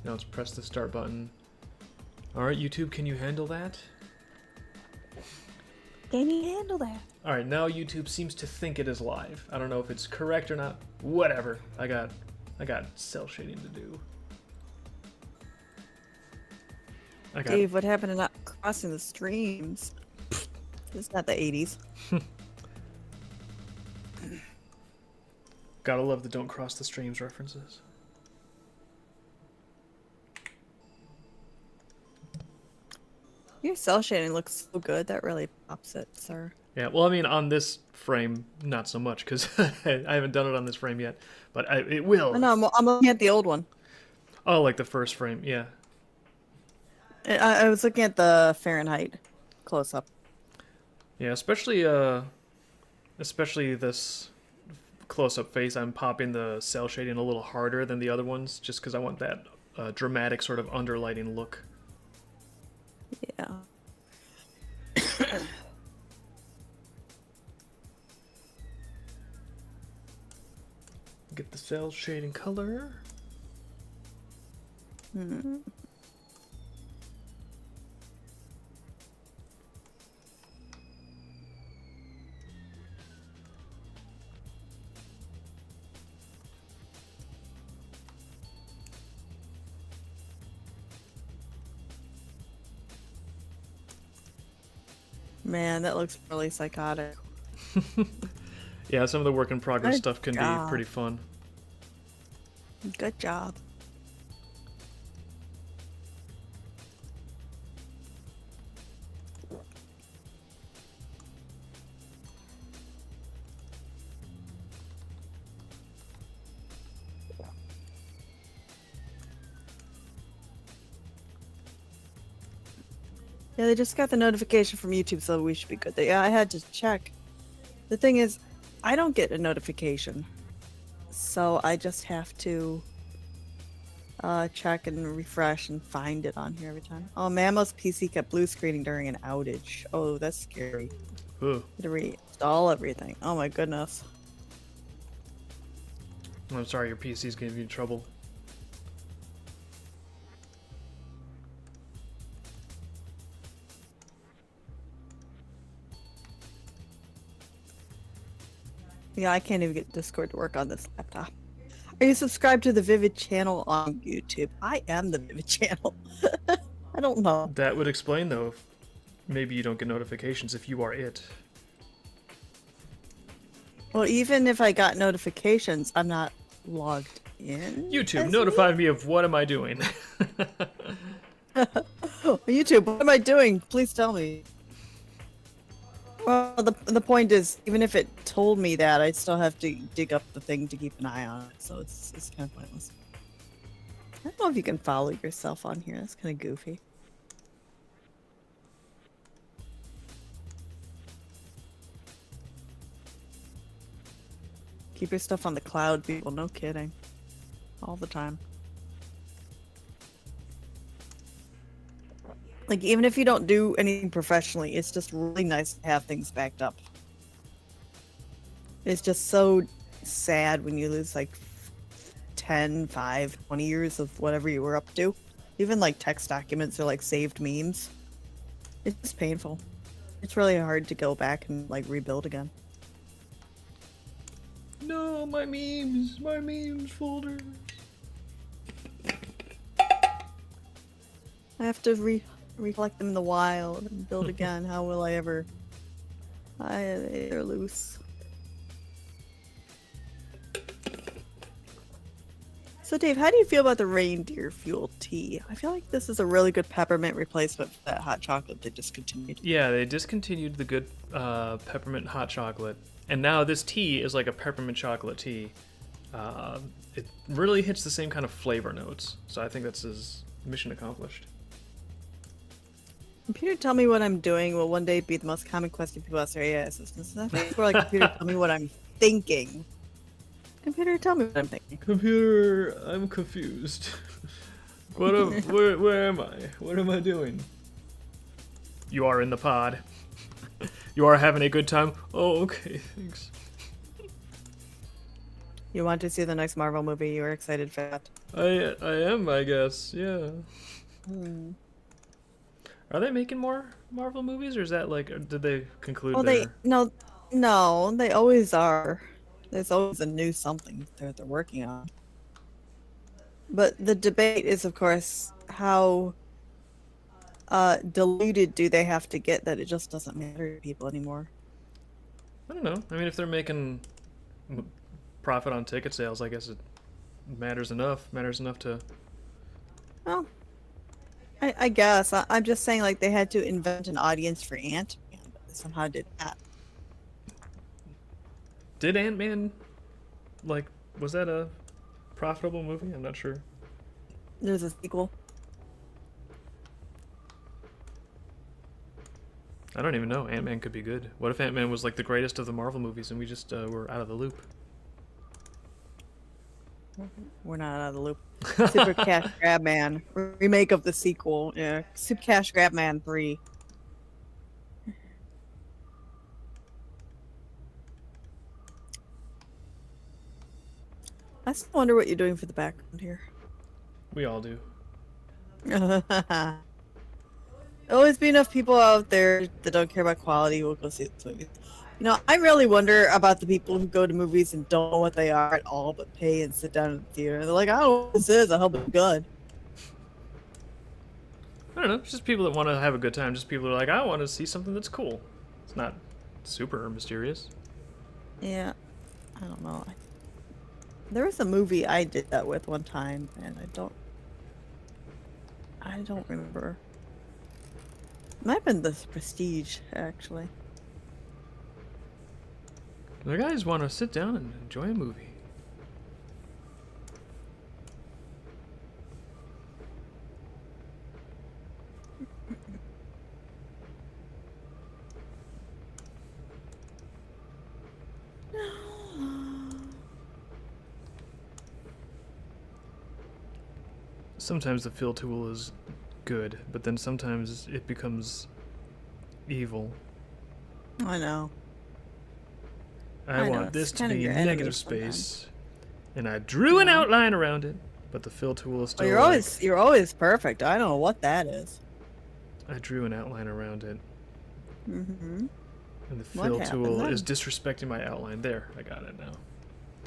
Now let's press the start button. Alright, YouTube, can you handle that? Can you handle that? Alright, now YouTube seems to think it is live. I don't know if it's correct or not. Whatever. I got cell shading to do. Dave, what happened to not crossing the streams? It's not the 80s. Gotta love the don't cross the streams references. Your cell shading looks so good. That really pops it, sir. Yeah, well, I mean, on this frame, not so much, because I haven't done it on this frame yet. But it will. Oh, no, I'm looking at the old one. Oh, like the first frame, yeah. I was looking at the Fahrenheit close-up. Yeah, especially this close-up face, I'm popping the cell shading a little harder than the other ones, just because I want that dramatic sort of underlighting look. Yeah. Get the cell shading color. Man, that looks really psychotic. Yeah, some of the work in progress Good stuff can job. be pretty fun. Good job. Yeah, they just got the notification from YouTube, so we should be good. Yeah, I had to check. The thing is, I don't get a notification, so I just have to check and refresh and find it on here every time. Oh, Mammo's PC kept blue screening during an outage. Oh, that's scary. Ugh. Had to reinstall everything. Oh my goodness. I'm sorry, your PC's giving you trouble. Yeah, I can't even get Discord to work on this laptop. Are you subscribed to the Vivid channel on YouTube? I am the Vivid channel. I don't know. That would explain, though, if maybe you don't get notifications if you are it. Well, even if I got notifications, I'm not logged in. YouTube, notify me of what am I doing? YouTube, what am I doing? Please tell me. Well, the point is, even if it told me that, I'd still have to dig up the thing to keep an eye on it, so it's kind of pointless. I don't know if you can follow yourself on here. That's kind of goofy. Keep your stuff on the cloud, people. No kidding. All the time. Like, even if you don't do anything professionally, it's just really nice to have things backed up. It's just so sad when you lose, like, 10, 5, 20 years of whatever you were up to. Even, like, text documents or, like, saved memes. It's just painful. It's really hard to go back and, like, rebuild again. No, my memes folder. I have to recollect them in the wild and build again. How will I ever? They're loose. So Dave, how do you feel about the reindeer fuel tea? I feel like this is a really good peppermint replacement for that hot chocolate they discontinued. Yeah, they discontinued the good peppermint hot chocolate, and now this tea is like a peppermint chocolate tea. It really hits the same kind of flavor notes, so I think that's his mission accomplished. Computer, tell me what I'm doing will one day be the most common question people ask their AI assistants. I think it's more like, computer, tell me what I'm thinking. Computer, tell me what I'm thinking. Computer, I'm confused. Where am I? What am I doing? You are in the pod. You are having a good time? Oh, okay, thanks. You want to see the next Marvel movie? You are excited for that. I am, I guess. Yeah. Hmm. Are they making more Marvel movies, or is that like, or did they conclude Well, they their? no, no, they always are. There's always a new something that they're working on. But the debate is, of course, how diluted do they have to get that it just doesn't matter to people anymore? I don't know. I mean, if they're making profit on ticket sales, I guess it matters enough. Matters enough to. Well, I guess I'm just saying, like they had to invent an audience for Ant-Man, but they somehow did that. Did Ant Man like? Was that a profitable movie? I'm not sure. There's a sequel. I don't even know. Ant Man could be good. What if Ant Man was like the greatest of the Marvel movies and we just were out of the loop? We're not out of the loop. Super Cash Grab Man remake of the sequel. Yeah, Super Cash Grab Man 3. I still wonder what you're doing for the background here. We all do. Always be enough people out there that don't care about quality who will go see this movie. You know, I really wonder about the people who go to movies and don't know what they are at all, but pay and sit down in the theater. They're like, I don't know what this is. I hope it's good. I don't know. It's just people that want to have a good time. Just people who are like, I want to see something that's cool. It's not super mysterious. Yeah, I don't know. There was a movie I did that with one time, and I don't remember. It might have been The Prestige, actually. The guys want to sit down and enjoy a movie. Sometimes the fill tool is good, but then sometimes it becomes evil. I know. I know, want it's this to kind of be your enemy negative sometimes. space, and I drew an Yeah. outline around it, but the fill tool is Well, still. you're always perfect. I don't know what that is. I drew an outline around it, Mm-hmm. and the What fill happened tool then? is disrespecting my outline. There, I got it now.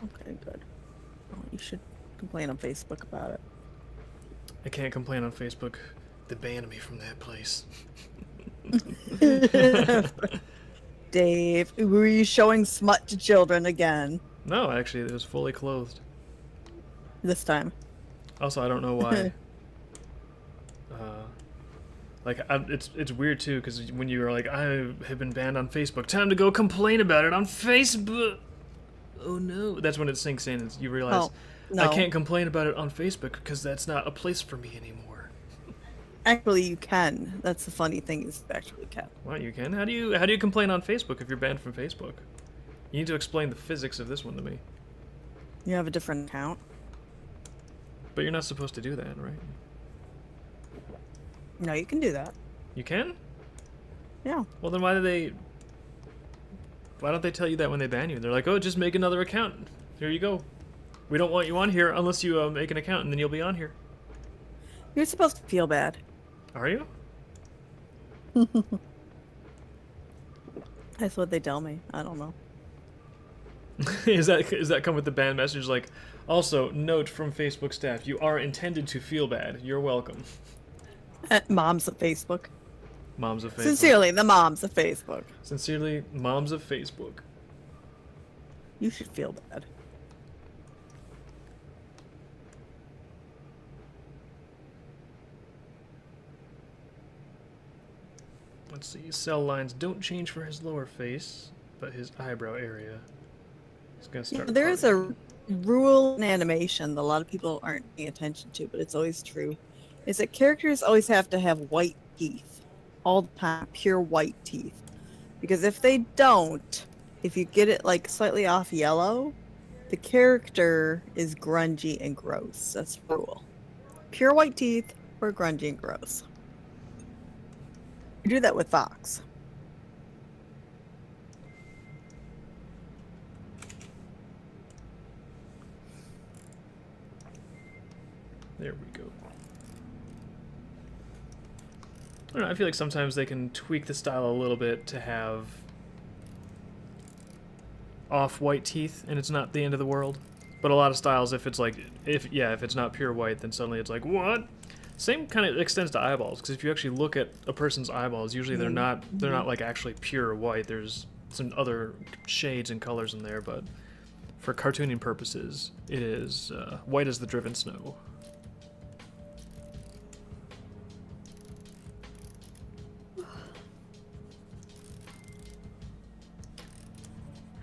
Okay, good. Well, you should complain on Facebook about it. I can't complain on Facebook. They banned me from that place. Dave, were you showing smut to children again No, actually, it was fully clothed. this time? Also, I don't know why. uh, it's weird too because when you are like, I have been banned on Facebook. Time to go complain about it on Facebook. Oh no, that's when it sinks in. And you realize Oh, I no. can't complain about it on Facebook because that's not a place for me anymore. Actually, you can. That's the funny thing is you actually can. Well, you can. How do you complain on Facebook if you're banned from Facebook? You need to explain the physics of this one to me. You have a different account. But you're not supposed to do that, right? No, you can do that. You can? Yeah. Well, then why don't they tell you that when they ban you? They're like, oh, just make another account. Here you go. We don't want you on here unless you make an account, and then you'll be on here. You're supposed to feel bad. Are you? That's what they tell me. I don't know. Is that come with the ban message? Like, also, note from Facebook staff, you are intended to feel bad. You're welcome. Moms of Facebook. Moms of Facebook. Sincerely, the moms of Facebook. Sincerely, moms of Facebook. You should feel bad. Let's see. Cell lines don't change for his lower face, but his eyebrow area is gonna Yeah, start. there is a rule in animation that a lot of people aren't paying attention to, but it's always true. Is that characters always have to have white teeth. All the time, pure white teeth. Because if they don't, if you get it like slightly off yellow, the character is grungy and gross. That's the rule. Pure white teeth or grungy and gross. You do that with Fox. I don't know, I feel like sometimes they can tweak the style a little bit to have off-white teeth, and it's not the end of the world. But a lot of styles, if it's like, if it's not pure white, then suddenly it's like, what? Same kind of extends to eyeballs, because if you actually look at a person's eyeballs, usually they're not like actually pure white. There's some other shades and colors in there, but for cartooning purposes, it is white as the driven snow.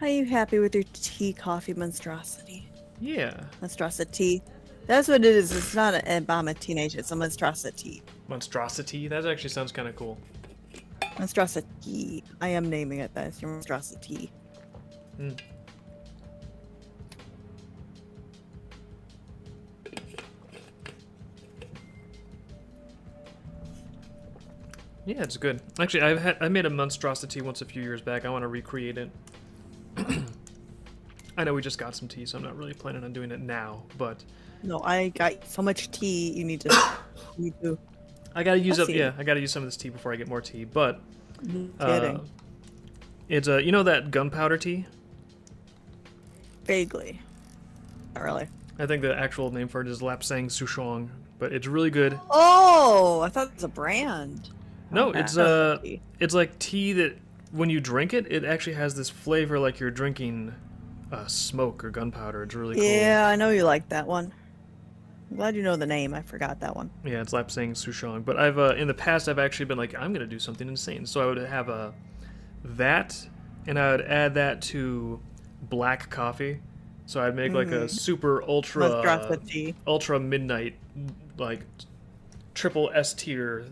Are you happy with your tea coffee monstrosity? Yeah. Monstrosity. That's what it is. It's not an Obama teenage. It's a monstrosity. Monstrosity? That actually sounds kind of cool. Monstrosity. I am naming it that. It's your monstrosity. Hmm. Yeah, it's good. Actually, I made a monstrosity once a few years back. I want to recreate it. I know we just got some tea, so I'm not really planning on doing it now, but No, I got so much tea. You need to. You do. I gotta use Let's up. see. Yeah, I gotta use some of this tea before I get more tea. But Kidding. it's you know that gunpowder tea? Vaguely. Not really. I think the actual name for it is Lapsang Souchong, but it's really good. Oh, I thought it was a brand. No, Okay. it's like tea that when you drink it, it actually has this flavor like you're drinking smoke or gunpowder. It's really cool. Yeah, I know you like that one. I'm glad you know the name. I forgot that one. Yeah, it's Lapsang Souchong. But I've in the past I've actually been like, I'm gonna do something insane. So I would have that, and I would add that to black coffee. So I'd make like a super Monstrosity. ultra midnight, like triple S tier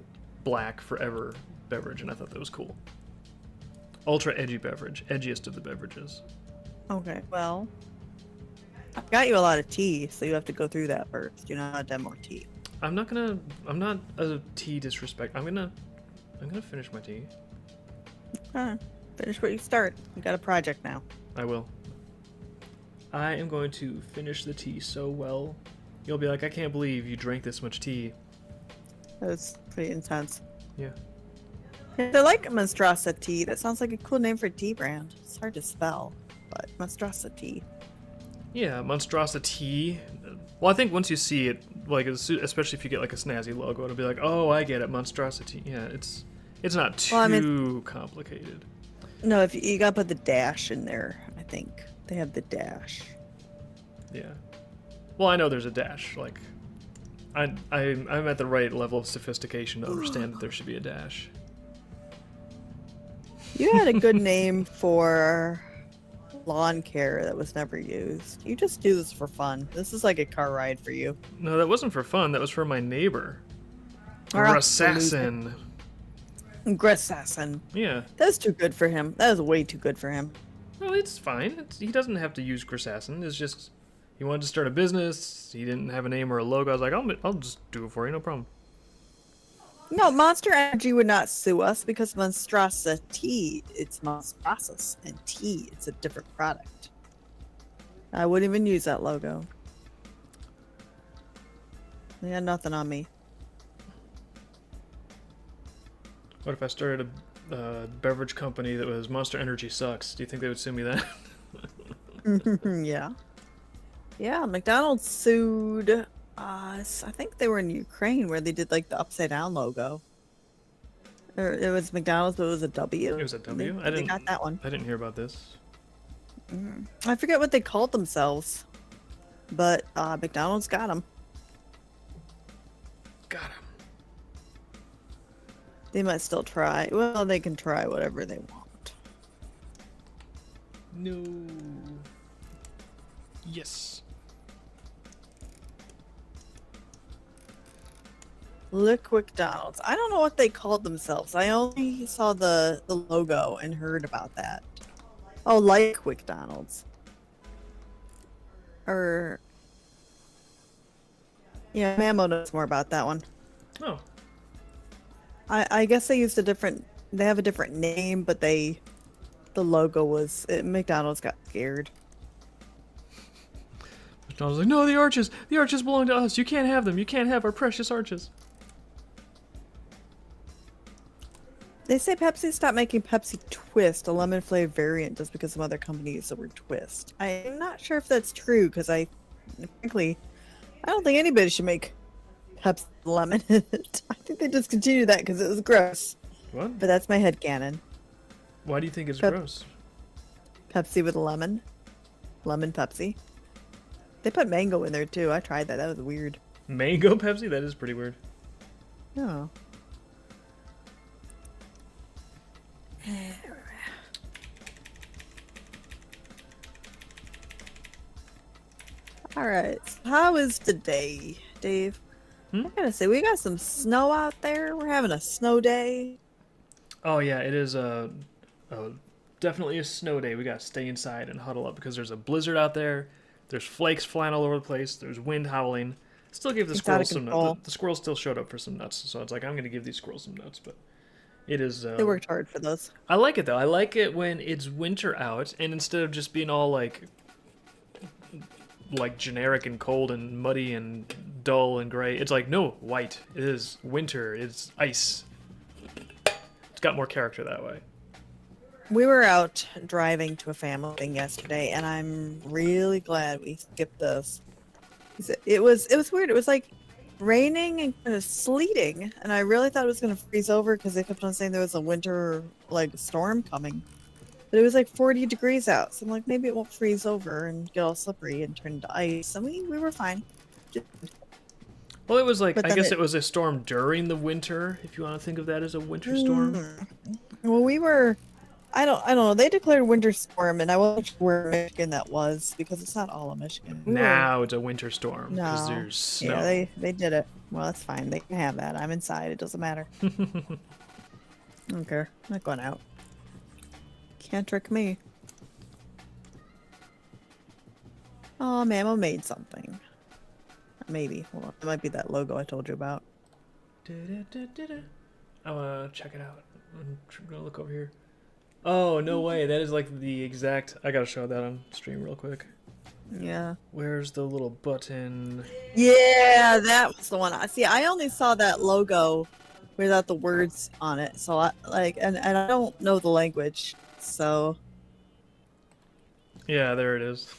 black forever beverage, and I thought that was cool. Ultra edgy beverage, edgiest of the beverages. Okay, well, I got you a lot of tea, so you have to go through that first. You know how to have more tea. I'm not a tea disrespect. I'm gonna finish my tea. Okay. Finish what you start. You got a project now. I will. I am going to finish the tea so well. You'll be like, I can't believe you drank this much tea. That's pretty intense. Yeah. I like monstrosity. That sounds like a cool name for a tea brand. It's hard to spell, but monstrosity. Yeah, monstrosity. Well, I think once you see it, like especially if you get like a snazzy logo, it'll be like, oh, I get it, monstrosity. Yeah, it's not too complicated. No, if you gotta put the dash in there, I think they have the dash. Yeah. Well, I know there's a dash. Like, I'm at the right level of sophistication to understand that there should be a dash. You had a good name for lawn care that was never used. You just do this for fun. This is like a car ride for you. No, that wasn't for fun. That was for my neighbor. Or Assassin. Grissassin. Yeah. That's too good for him. That was way too good for him. Well, it's fine. He doesn't have to use Grissassin. It's just he wanted to start a business. He didn't have a name or a logo. I was like, I'll just do it for you, no problem. No, Monster Energy would not sue us because monstrosity, it's monstrosous, and tea, it's a different product. I wouldn't even use that logo. They had nothing on me. What if I started a beverage company that was Monster Energy Sucks? Do you think they would sue me then? Yeah. Yeah, McDonald's sued us. I think they were in Ukraine where they did like the upside down logo. Or it was McDonald's, but it was a W. It was a W? They got that one. I didn't hear about this. I forget what they called themselves, but McDonald's got them. Got him. They might still try. Well, they can try whatever they want. No. Yes. Liquid McDonald's. I don't know what they called themselves. I only saw the logo and heard about that. Oh, like McDonald's. Or yeah, Mammo knows more about that one. Oh. I guess they used a different. They have a different name, but the logo was McDonald's got scared. I was like, no, the arches belong to us. You can't have them. You can't have our precious arches. They say Pepsi stopped making Pepsi Twist, a lemon flavored variant, just because some other companies use the word twist. I'm not sure if that's true because frankly, I don't think anybody should make Pepsi lemon in it. I think they discontinued that because it was gross. What? But that's my headcanon. Why do you think it's gross? Pepsi with a lemon. Lemon Pepsi. They put mango in there too. I tried that. That was weird. Mango Pepsi? That is pretty weird. Oh. All right. How is the day, Dave? I gotta say, we got some snow out there. We're having a snow day. Oh yeah, it is definitely a snow day. We gotta stay inside and huddle up because there's a blizzard out there. There's flakes flying all over the place. There's wind howling. Still give the squirrels some nuts. The squirrels still showed up for some nuts, so it's like I'm gonna give these squirrels some nuts, but it is. They worked hard for those. I like it though. I like it when it's winter out, and instead of just being all like generic and cold and muddy and dull and gray, it's like no, white. It is winter. It's ice. It's got more character that way. We were out driving to a family thing yesterday, and I'm really glad we skipped this. It was weird. It was like raining and kind of sleeting, and I really thought it was going to freeze over because they kept on saying there was a winter storm coming. But it was like 40 degrees out, so I'm like, maybe it won't freeze over and get all slippery and turn into ice. And we were fine. Well, it was like, I guess it was a storm during the winter, if you want to think of that as a winter storm. Well, we were, I don't know. They declared winter storm, and I wasn't sure where Michigan that was because it's not all of Michigan. Now it's a winter storm because No. there's snow. Yeah, they did it. Well, that's fine. They can have that. I'm inside. It doesn't matter. I don't care. I'm not going out. Can't trick me. Oh, Mamo made something. Maybe. Hold on. It might be that logo I told you about. I want to check it out. I'm going to look over here. Oh, no way. That is like the exact... I got to show that on stream real quick. Yeah. Where's the little button? Yeah, that was the one. I only saw that logo without the words on it. So and I don't know the language. So yeah, there it is.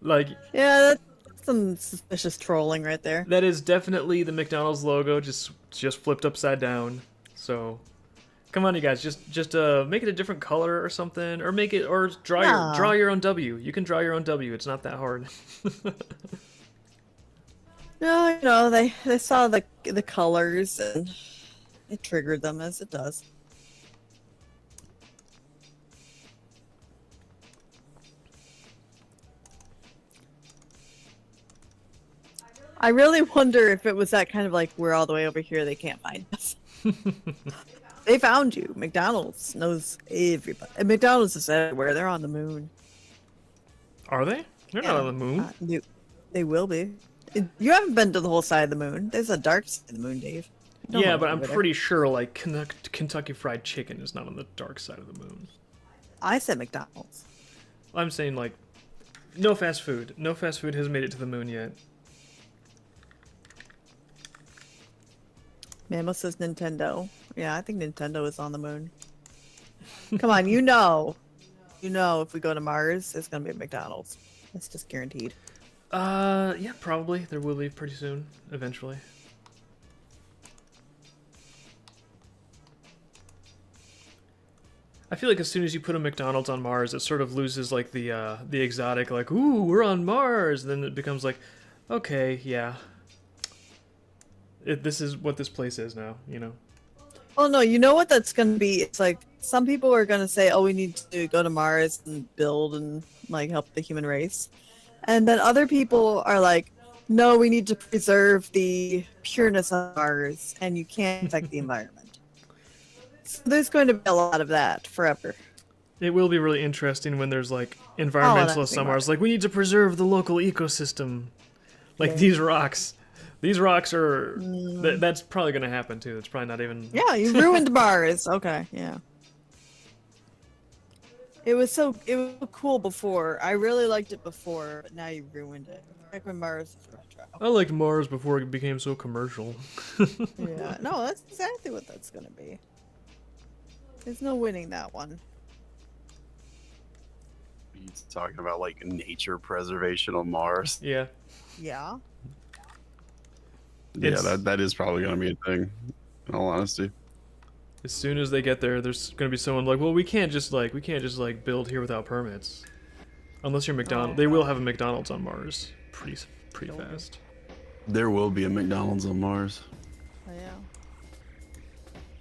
yeah, that's some suspicious trolling right there. That is definitely the McDonald's logo, just flipped upside down. So come on, you guys, just make it a different color or something, or draw your own W. You can draw your own W. It's not that hard. No, they saw the colors and it triggered them as it does. I really wonder if it was that kind of we're all the way over here, they can't find us. They found you. McDonald's knows everybody. And McDonald's is everywhere. They're on the moon. Are they? They're not on the moon. They will be. You haven't been to the whole side of the moon. There's a dark side of the moon, Dave. Yeah, but I'm pretty sure Kentucky Fried Chicken is not on the dark side of the moon. I said McDonald's. I'm saying no fast food. No fast food has made it to the moon yet. Mamo says Nintendo. Yeah, I think Nintendo is on the moon. Come on, you know if we go to Mars, it's gonna be a McDonald's. That's just guaranteed. Yeah, probably. There will be pretty soon, eventually. I feel like as soon as you put a McDonald's on Mars, it sort of loses the exotic, ooh, we're on Mars. Then it becomes okay, yeah. This is what this place is now, Oh no, you know what that's gonna be? It's some people are gonna say, oh, we need to go to Mars and build and help the human race. And then other people are no, we need to preserve the pureness of Mars and you can't affect the environment. So there's going to be a lot of that forever. It will be really interesting when there's environmentalists on Mars. We need to preserve the local ecosystem. These rocks. These rocks are... That's probably going to happen, too. It's probably not even... Yeah, you ruined Mars. Okay, yeah. It was so cool before. I really liked it before, but now you ruined it. Back when Mars was retro. I liked Mars before it became so commercial. Yeah, no, that's exactly what that's gonna be. There's no winning that one. He's talking about like nature preservation on Mars. Yeah. Yeah. Yeah, It's- that is probably gonna be a thing. In all honesty. As soon as they get there, there's gonna be someone like, well, we can't just build here without permits, unless you're McDonald's. They will have a McDonald's on Mars pretty fast. There will be a McDonald's on Mars. Oh, yeah.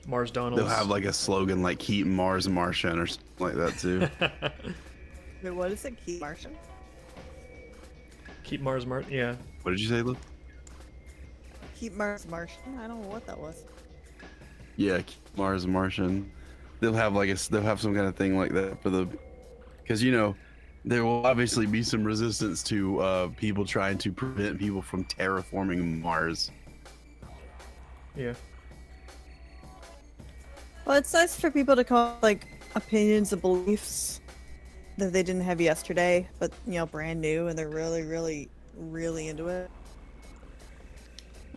Mars Donald's. They'll have like a slogan like "Keep Mars Martian" or something like that too. Wait, what is it? Keep Martian? Keep Mars Yeah. What did you say, Luke? Keep Mars Martian? I don't know what that was. Yeah, Keep Mars Martian. They'll have they'll have some kind of thing like that for the, because you know, there will obviously be some resistance to people trying to prevent people from terraforming Mars. Yeah. Well, it's nice for people to call like opinions and beliefs that they didn't have yesterday, but you know, brand new, and they're really, really, really into it.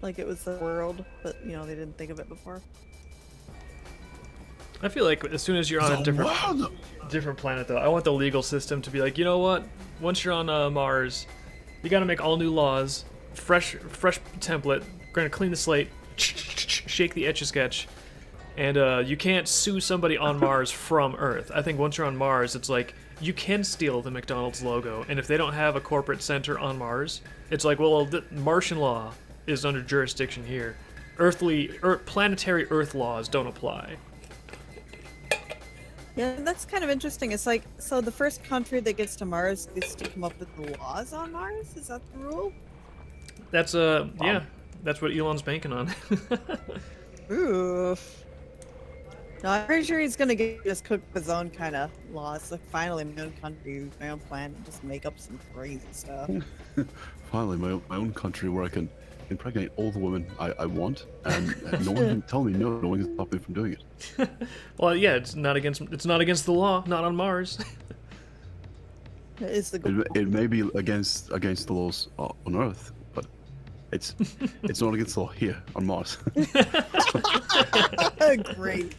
Like it was the world, but you know, they didn't think of it before. I feel like as soon as you're on a different planet, though, I want the legal system to be like, you know what? Once you're on Mars, you got to make all new laws, fresh template. We're gonna clean the slate, shake the Etch-a-Sketch, and you can't sue somebody on Mars from Earth. I think once you're on Mars, it's like you can steal the McDonald's logo, and if they don't have a corporate center on Mars, it's like, well, the Martian law is under jurisdiction here. Planetary Earth laws don't apply. Yeah, that's kind of interesting. It's like, so the first country that gets to Mars gets to come up with the laws on Mars? Is that the rule? That's yeah, that's what Elon's banking on. Oof. No, I'm pretty sure he's gonna just cook his own kind of laws. Like, finally, my own country, my own planet, just make up some crazy stuff. Finally, my own country where I can impregnate all the women I want, and no one can tell me no. No one can stop me from doing it. Well, yeah, it's not against the law, not on Mars. It's the goal. It may be against the laws on Earth, but it's not against the law here on Mars. Great.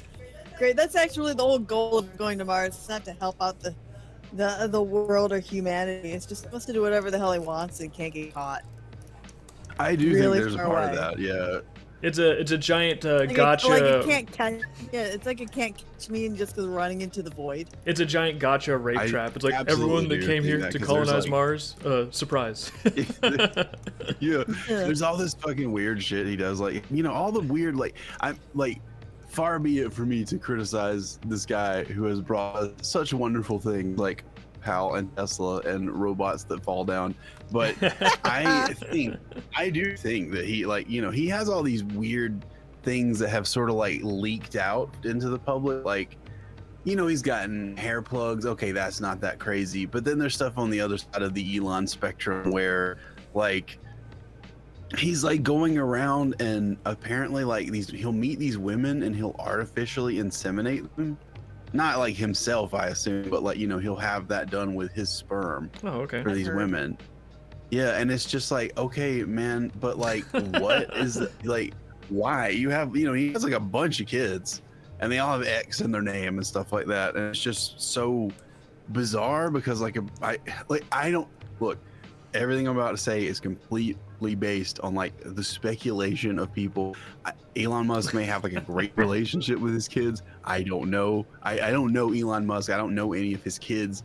Great. That's actually the whole goal of going to Mars. It's not to help out the world or humanity. It's just supposed to do whatever the hell he wants and can't get caught. I do Really think there's a far part away. of that. Yeah. It's a giant Like gotcha. it can't catch. Yeah, it's like it can't catch me and just goes running into the void. It's a giant gotcha rape I trap. It's like absolutely everyone that do came think here that, to 'cause there's, colonize like- Mars. Surprise. Yeah. There's all this fucking weird shit he does. Like, you know, all the weird, like, I'm like, far be it for me to criticize this guy who has brought such wonderful things like PAL and Tesla and robots that fall down. But I do think that he, like, you know, he has all these weird things that have sort of like leaked out into the public. Like, you know, he's gotten hair plugs. Okay, that's not that crazy. But then there's stuff on the other side of the Elon spectrum where, like, he's like going around and apparently like he'll meet these women and he'll artificially inseminate them. Not like himself, I assume, but like, you know, he'll have that done with his sperm Oh, okay. for these heard. women. Yeah, and it's just like, okay, man, but like, what is like, why? You have, you know, he has like a bunch of kids and they all have X in their name and stuff like that. And it's just so bizarre because like, I don't, look, everything I'm about to say is completely based on like the speculation of people. Elon Musk may have like a great relationship with his kids. I don't know. I don't know Elon Musk. I don't know any of his kids.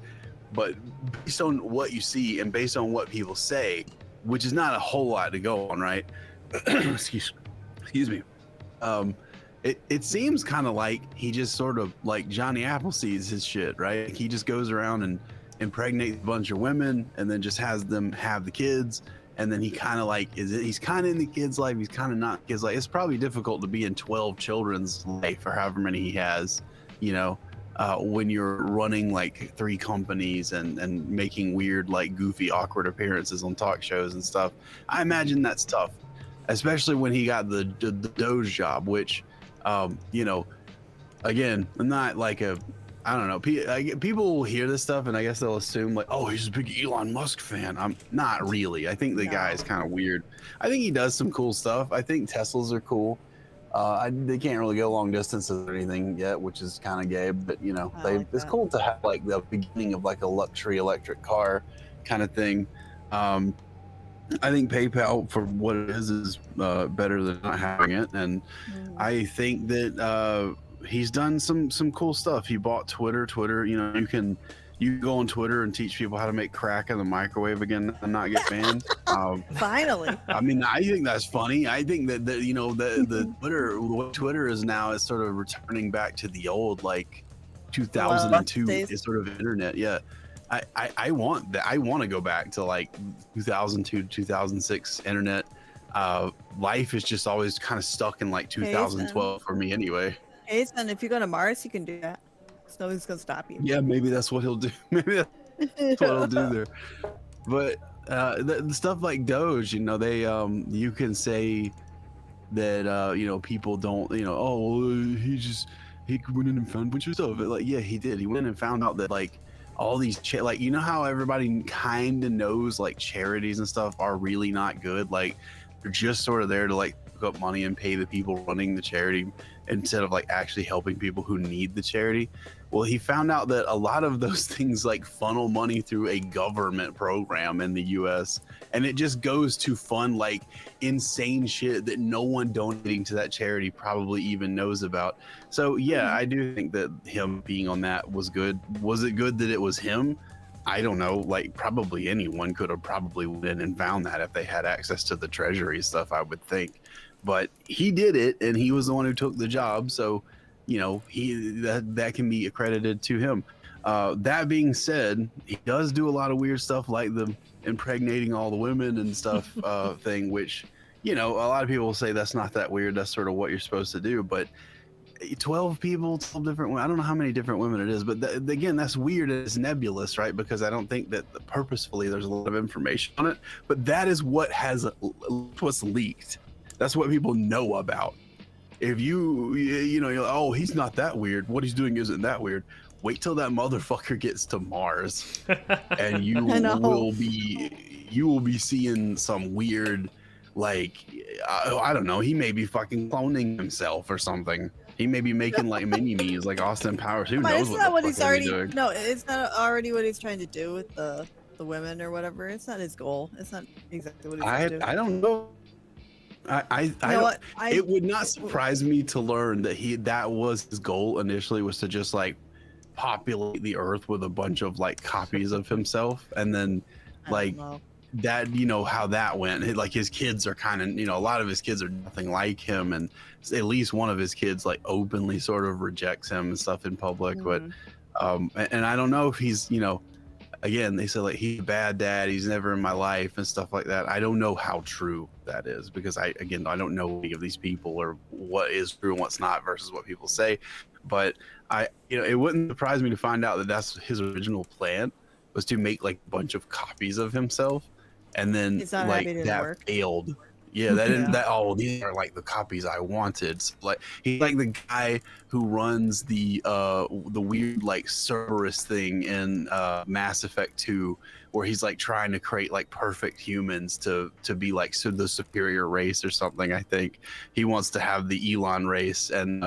But based on what you see and based on what people say, which is not a whole lot to go on, right? excuse me. It seems kind of like he just sort of like Johnny Appleseed's his shit, right? He just goes around and impregnates a bunch of women and then just has them have the kids. And then he kind of like he's kind of in the kid's life. He's kind of not kids' life. It's probably difficult to be in 12 children's life or however many he has, you know. When you're running like 3 companies and making weird, like goofy, awkward appearances on talk shows and stuff. I imagine that's tough, especially when he got the Doge job, which, you know, again, I'm not like I don't know. People will hear this stuff, and I guess they'll assume like, oh, he's a big Elon Musk fan. I'm not really. I think the guy is kind of weird. I think he does some cool stuff. I think Teslas are cool. They can't really go long distances or anything yet, which is kind of gay. But you know, it's cool to have like the beginning of like a luxury electric car kind of thing. I think PayPal for what it is better than not having it, and I think that he's done some cool stuff. He bought Twitter. You know, you can go on Twitter and teach people how to make crack in the microwave again and not get banned. Finally. I mean, I think that's funny. I think that you know the what Twitter is now is sort of returning back to the old like 2002 is sort of internet. Yeah. I want that. I want to go back to like 2002, 2006 internet. Life is just always kind of stuck in like 2012 for me anyway. Hey, son, if you go to Mars, you can do that. Nobody's gonna stop you. Yeah, maybe that's what he'll do. Maybe that's what he'll do there. But the stuff like Doge, you know, they you can say that you know, people don't, you know, oh, he went in and found a bunch of stuff. But, like, yeah, he did. He went and found out that like all these like, you know how everybody kind of knows like charities and stuff are really not good. Like they're just sort of there to like pick up money and pay the people running the charity instead of like actually helping people who need the charity. Well, he found out that a lot of those things like funnel money through a government program in the US, and it just goes to fund like insane shit that no one donating to that charity probably even knows about. So yeah, I do think that him being on that was good. Was it good that it was him? I don't know. Like probably anyone could have probably went in and found that if they had access to the treasury stuff, I would think. But he did it, and he was the one who took the job. So, you know, that can be accredited to him. That being said, he does do a lot of weird stuff, like the impregnating all the women and stuff thing, which, you know, a lot of people will say that's not that weird. That's sort of what you're supposed to do. But 12 people, 12 different women. I don't know how many different women it is, but again, that's weird. It's nebulous, right? Because I don't think that purposefully there's a lot of information on it. But that is what's leaked. That's what people know about. If you know, you're like, oh, he's not that weird. What he's doing isn't that weird. Wait till that motherfucker gets to Mars, and you will be seeing some weird, like, I don't know. He may be fucking cloning himself or something. He may be making like mini-me's like Austin Powers. Who knows what he's doing? No, it's not already what he's trying to do with the women or whatever. It's not his goal. It's not exactly what he's trying to do. I don't know. It would not surprise me to learn that that was his goal initially, was to just like populate the earth with a bunch of like copies of himself, and then like that, you know, how that went. Like his kids are kind of, you know, a lot of his kids are nothing like him, and at least one of his kids like openly sort of rejects him and stuff in public. But and I don't know if he's, you know, again, they said like he's a bad dad, he's never in my life and stuff like that. I don't know how true that is, because I don't know any of these people or what is true and what's not versus what people say. But you know, it wouldn't surprise me to find out that that's his original plan, was to make like a bunch of copies of himself, and then like that failed. Yeah, that didn't. That these are like the copies I wanted. So, like he's like the guy who runs the weird like Cerberus thing in Mass Effect 2, where he's like trying to create like perfect humans to be like the superior race or something. I think he wants to have the Elon race, and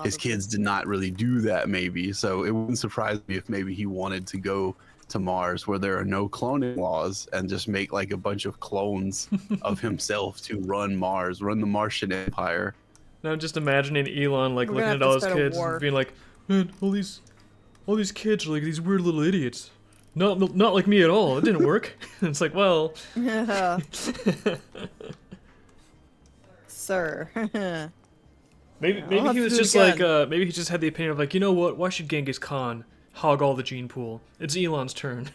his kids did not really do that. Maybe so it wouldn't surprise me if maybe he wanted to go to Mars where there are no cloning laws and just make like a bunch of clones of himself to run Mars, run the Martian Empire. Now I'm just imagining Elon like looking at all his kids and being like, man, all these kids are like these weird little idiots. Not like me at all. It didn't work. It's like, well, sir. maybe he was just like maybe he just had the opinion of like, you know what? Why should Genghis Khan hog all the gene pool? It's Elon's turn.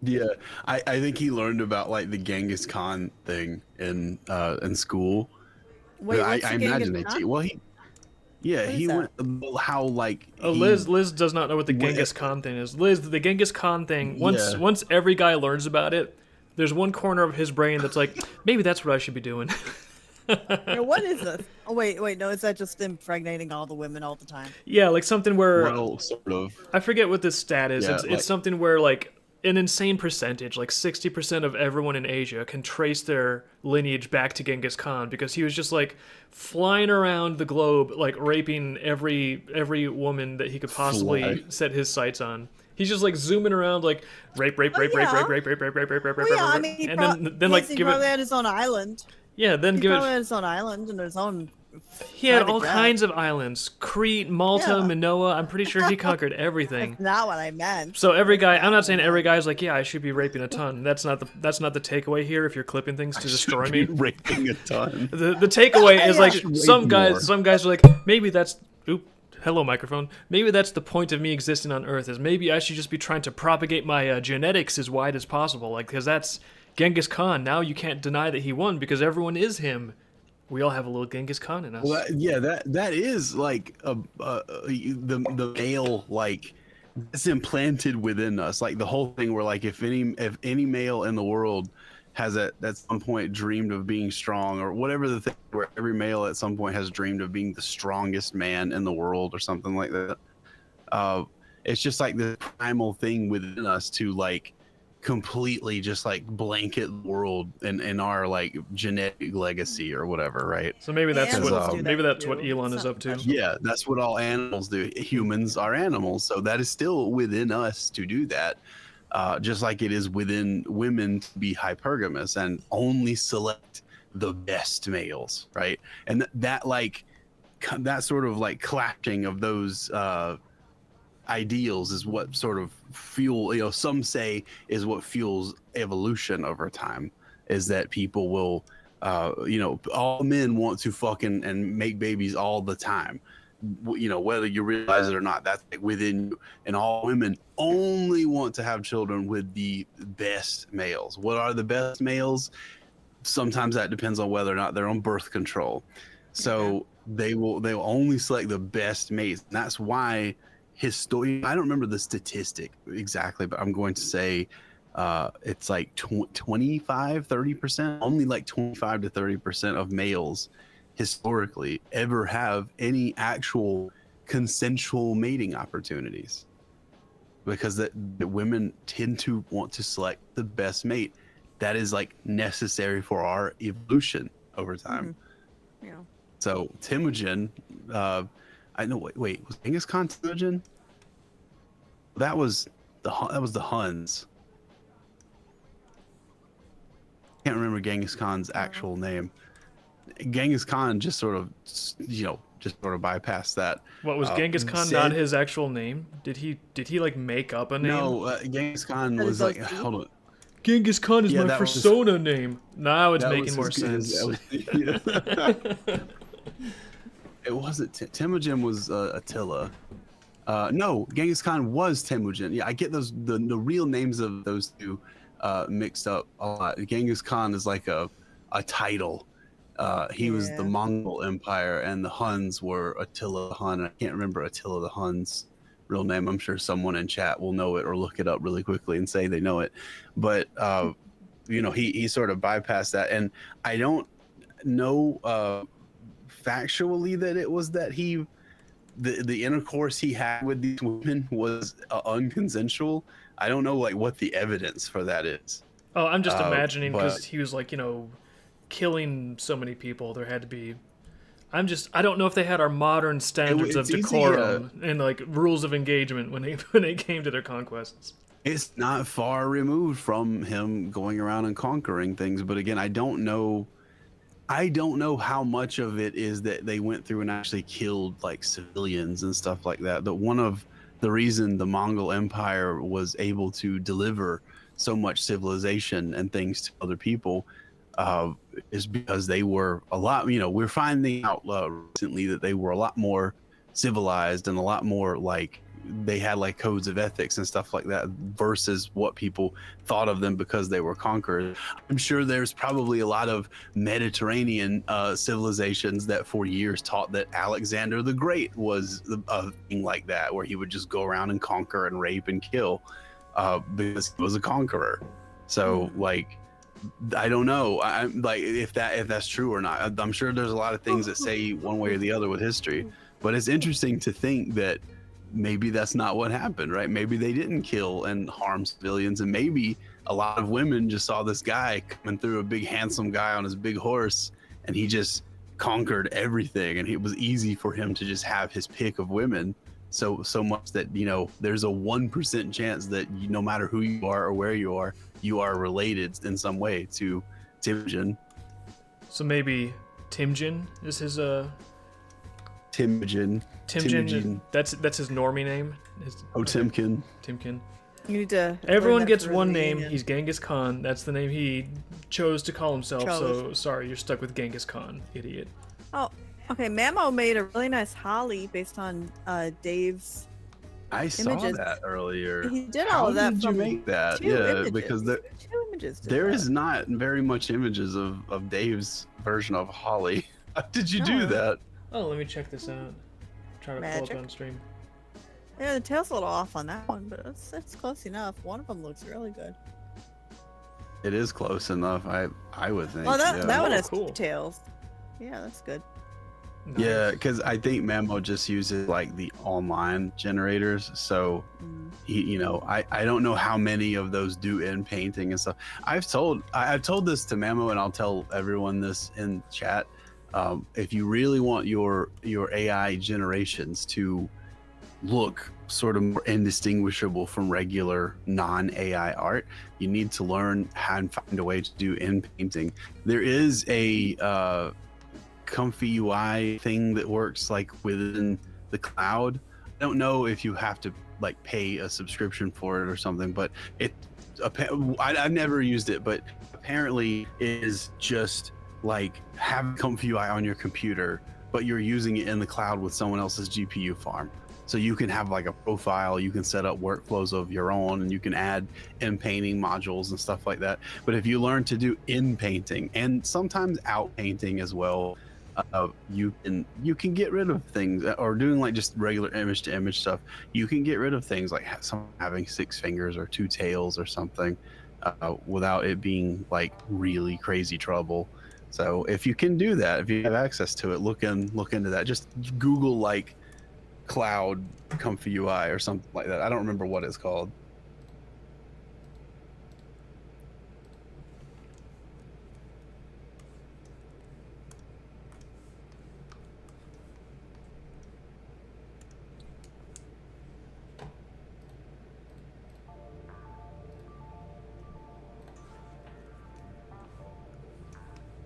Yeah, I think he learned about like the Genghis Khan thing in school. Wait, I imagine they teach. Well, he went how like. Liz does not know what the Genghis Khan thing is. Liz, the Genghis Khan thing. Once every guy learns about it, there's one corner of his brain that's like, maybe that's what I should be doing. Yeah, what is this? Oh wait, no, is that just impregnating all the women all the time? Yeah, like something where Well, sort of. I forget what this stat is. Yeah, It's like- something where like an insane percentage, like 60% of everyone in Asia can trace their lineage back to Genghis Khan because he was just like flying around the globe, like raping every woman that he could possibly Fly. set his sights on. He's just like zooming around, like rape, rape, rape, rape, yeah. rape, rape, rape, rape, rape, rape, rape, Well, rape, yeah, I rape, mean, he and then like he give probably it, had his own island. yeah, then He give probably it. had his own island and his own. He had private all jet. kinds of islands: Crete, Malta, Yeah. Minoa. I'm pretty sure he conquered everything. That's not what I meant. So every guy, I'm not saying every guy's like, yeah, I should be raping a ton. That's not the takeaway here. If you're clipping things to destroy Should me, be raping a ton. the takeaway is like Should rape some more. guys are like, maybe that's hello microphone. Maybe that's the point of me existing on Earth is maybe I should just be trying to propagate my genetics as wide as possible, like because that's Genghis Khan. Now you can't deny that he won because everyone is him. We all have a little Genghis Khan in us. Well, that is like the male, like it's implanted within us, like the whole thing where like if any male in the world has at some point dreamed of being strong or whatever, the thing where every male at some point has dreamed of being the strongest man in the world or something like that. It's just like the primal thing within us to like completely just like blanket the world in our like genetic legacy or whatever, right? So maybe that's Animals what do that maybe that's too. what Elon It's is not up to. professional. Yeah, that's what all animals do. Humans are animals, so that is still within us to do that. Just like it is within women to be hypergamous and only select the best males, right? And that like that sort of like clashing of those ideals is what sort of fuel, some say is what fuels evolution over time, is that people will all men want to fucking and make babies all the time, whether you realize it or not. That's like within you. And all women only want to have children with the best males. What are the best males? Sometimes that depends on whether or not they're on birth control. So they will only select the best mates. And that's why I don't remember the statistic exactly, but I'm going to say it's like 25-30%, only like 25 to 30% of males historically ever have any actual consensual mating opportunities, because the women tend to want to select the best mate. That is like necessary for our evolution over time. Yeah. So Temujin, I know. Wait, was Genghis Khan Temujin? That was the Huns. Can't remember Genghis Khan's actual name. Genghis Khan just sort of bypassed that. What was Genghis Khan not his actual name? Did he like make up a name? No, Genghis Khan That was is like, OC? hold on. Genghis Khan is Yeah, my that was- persona name. Now it's That making was more his- sense. It wasn't Temujin was Attila. No, Genghis Khan was Temujin. Yeah, I get the real names of those two mixed up a lot. Genghis Khan is like a title. He was the Yeah. Mongol Empire, and the Huns were Attila the Hun. I can't remember Attila the Hun's real name. I'm sure someone in chat will know it or look it up really quickly and say they know it. But he sort of bypassed that, and I don't know factually that it was that the intercourse he had with these women was unconsensual. I don't know like what the evidence for that is. Oh, I'm just imagining because but- he was like, killing so many people. There had to be. I don't know if they had our modern standards of it's easy, decorum and like rules of engagement when they came to their conquests. It's not far removed from him going around and conquering things, but again, I don't know how much of it is that they went through and actually killed like civilians and stuff like that. But one of the reason the Mongol Empire was able to deliver so much civilization and things to other people is because they were a lot, we're finding out recently that they were a lot more civilized and a lot more like they had like codes of ethics and stuff like that versus what people thought of them because they were conquered. I'm sure there's probably a lot of Mediterranean civilizations that for years taught that Alexander the Great was a thing like that, where he would just go around and conquer and rape and kill because he was a conqueror. So like I don't know. I'm like if that's true or not. I'm sure there's a lot of things that say one way or the other with history, but it's interesting to think that maybe that's not what happened, right? Maybe they didn't kill and harm civilians, and maybe a lot of women just saw this guy coming through, a big handsome guy on his big horse, and he just conquered everything, and it was easy for him to just have his pick of women. So much that, you know, there's a 1% chance that no matter who you are or where you are related in some way to Timjin. So maybe Timjin is his Timjin. That's his normie name. Timkin. Timkin. You need to. Everyone learn that gets for one the name. Indian. He's Genghis Khan. That's the name he chose to call himself. So Chose. sorry, you're stuck with Genghis Khan, idiot. Oh, okay. Mamo made a really nice holly based on Dave's. I saw Images. that earlier. He did How all of that did you from make that? two Yeah, images. because Two images. did there that. is not very much images of Dave's version of Holly. How did you do No. that? Oh, let me check this out. Try to pull Magic. up on stream. Yeah, the tail's a little off on that one, but it's close enough. One of them looks really good. It is close enough. I would think. Oh, that yeah. one Oh, has cool. two tails. Yeah, that's good. Nice. Yeah, because I think Memo just uses like the online generators. So he, you know, I don't know how many of those do in painting and stuff. I've told this to Memo, and I'll tell everyone this in chat. If you really want your AI generations to look sort of more indistinguishable from regular non-AI art, you need to learn how and find a way to do in painting. There is a comfy UI thing that works like within the cloud. I don't know if you have to like pay a subscription for it or something, but I've never used it, but apparently it is just like have comfy UI on your computer, but you're using it in the cloud with someone else's GPU farm. So you can have like a profile, you can set up workflows of your own, and you can add in painting modules and stuff like that. But if you learn to do in painting and sometimes out painting as well, you can get rid of things, or doing like just regular image to image stuff. You can get rid of things like someone having 6 fingers or 2 tails or something without it being like really crazy trouble. So if you can do that, if you have access to it, look into that. Just Google like cloud comfy UI or something like that. I don't remember what it's called.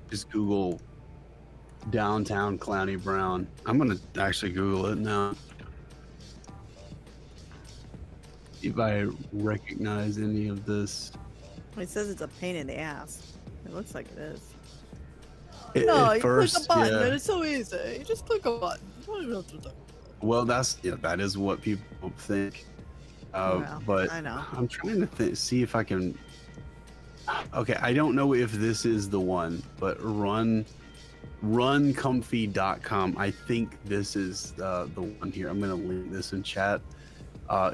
Just Google downtown Clowny Brown. I'm gonna actually Google it now. If I recognize any of this. It says it's a pain in the ass. It looks like it is. At first, click a button, yeah. and it's so easy. You just click a button. You don't even have to do that. Well, that is what people think. Well, But I know. I'm trying to see if I can. Okay, I don't know if this is the one, but runcomfy.com. I think this is the one here. I'm gonna link this in chat.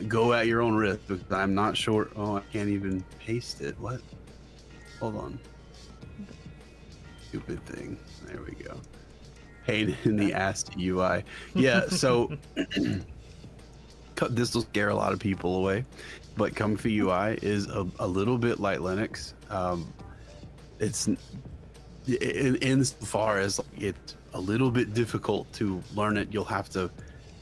Go at your own risk, because I'm not sure. Oh, I can't even paste it. What? Hold on. Stupid thing. There we go. Pain in the ass to UI. Yeah, so this will scare a lot of people away, but Comfy UI is a little bit like Linux. It's insofar as it's a little bit difficult to learn it. You'll have to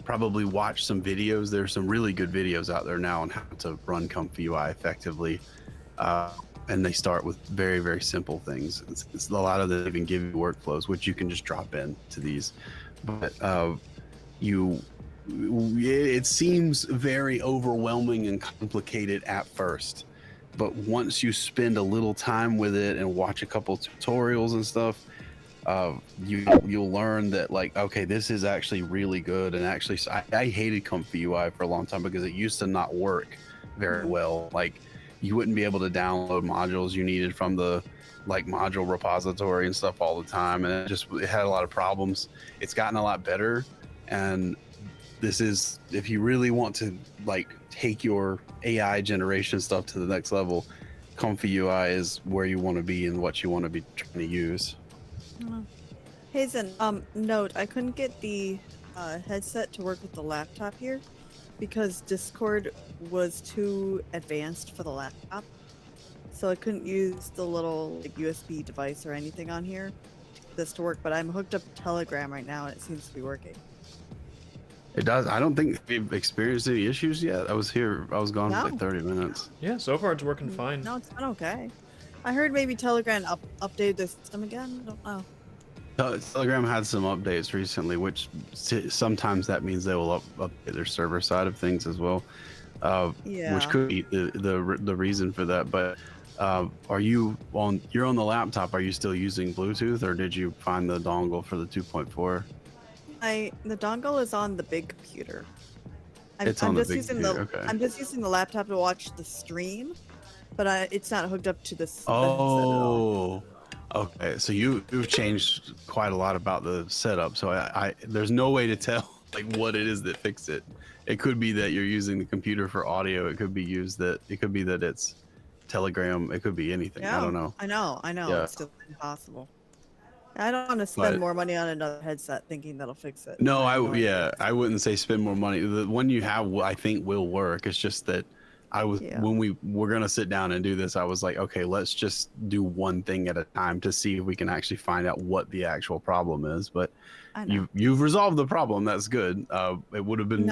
probably watch some videos. There's some really good videos out there now on how to run Comfy UI effectively. And they start with very, very simple things. It's a lot of them even give you workflows, which you can just drop in to these. But it seems very overwhelming and complicated at first. But once you spend a little time with it and watch a couple tutorials and stuff, you'll learn that, like, okay, this is actually really good. And actually, I hated Comfy UI for a long time because it used to not work very well. Like, you wouldn't be able to download modules you needed from the like module repository and stuff all the time, and it had a lot of problems. It's gotten a lot better, and this is, if you really want to like take your AI generation stuff to the next level, comfy UI is where you want to be and what you want to be trying to use. Hazen, note, I couldn't get the headset to work with the laptop here because Discord was too advanced for the laptop. So I couldn't use the little like, USB device or anything on here for this to work, but I'm hooked up to Telegram right now and it seems to be working. It does. I don't think we've experienced any issues yet. I was gone No. for like 30 minutes. Yeah, so far it's working fine. No, it's been okay. I heard maybe Telegram updated their system again. I don't know. Telegram had some updates recently, which sometimes that means they will update their server side of things as well, Yeah. which could be the reason for that. But you're on the laptop? Are you still using Bluetooth, or did you find the dongle for the 2.4? The dongle is on the big computer. It's on the big computer. Okay. I'm just using the laptop to watch the stream, but it's not hooked up to this. Oh. Okay, so you've changed quite a lot about the setup. So I there's no way to tell like what it is that fixed it. It could be that you're using the computer for audio. It could be that it's Telegram. It could be anything. Yeah, I don't know. I know. Yeah. It's still impossible. I don't want to spend more money on another headset thinking that'll fix it. No, I wouldn't say spend more money. The one you have, I think, will work. It's just that when we were gonna sit down and do this, I was like, okay, let's just do one thing at a time to see if we can actually find out what the actual problem is. But you've resolved the problem. That's good. It would have been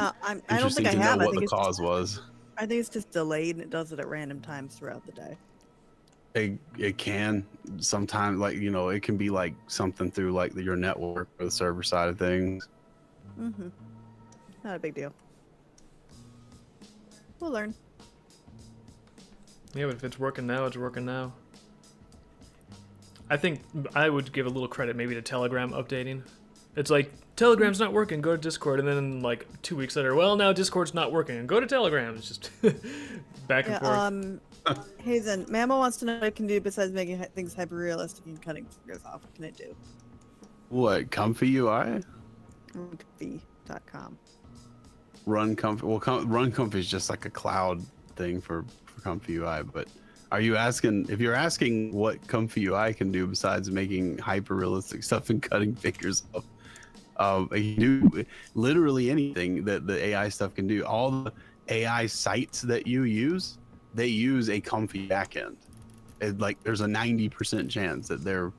interesting to know what the cause was. I think it's just delayed and it does it at random times throughout the day. It can sometimes, like, you know, it can be like something through like your network or the server side of things. Mm-hmm. Not a big deal. We'll learn. Yeah, but if it's working now, it's working now. I think I would give a little credit maybe to Telegram updating. It's like, Telegram's not working, go to Discord, and then like 2 weeks later, well, now Discord's not working, and go to Telegram. It's just back and forth. Hazen, Mammo wants to know what it can do besides making things hyper-realistic and cutting fingers off. What can it do? What, Comfy UI? Comfy.com. Run Comfy. Well, Run Comfy is just like a cloud thing for Comfy UI. But are you asking, if you're asking what Comfy UI can do besides making hyper-realistic stuff and cutting figures off, you do literally anything that the AI stuff can do. All the AI sites that you use, they use a Comfy backend. Like there's a 90% chance that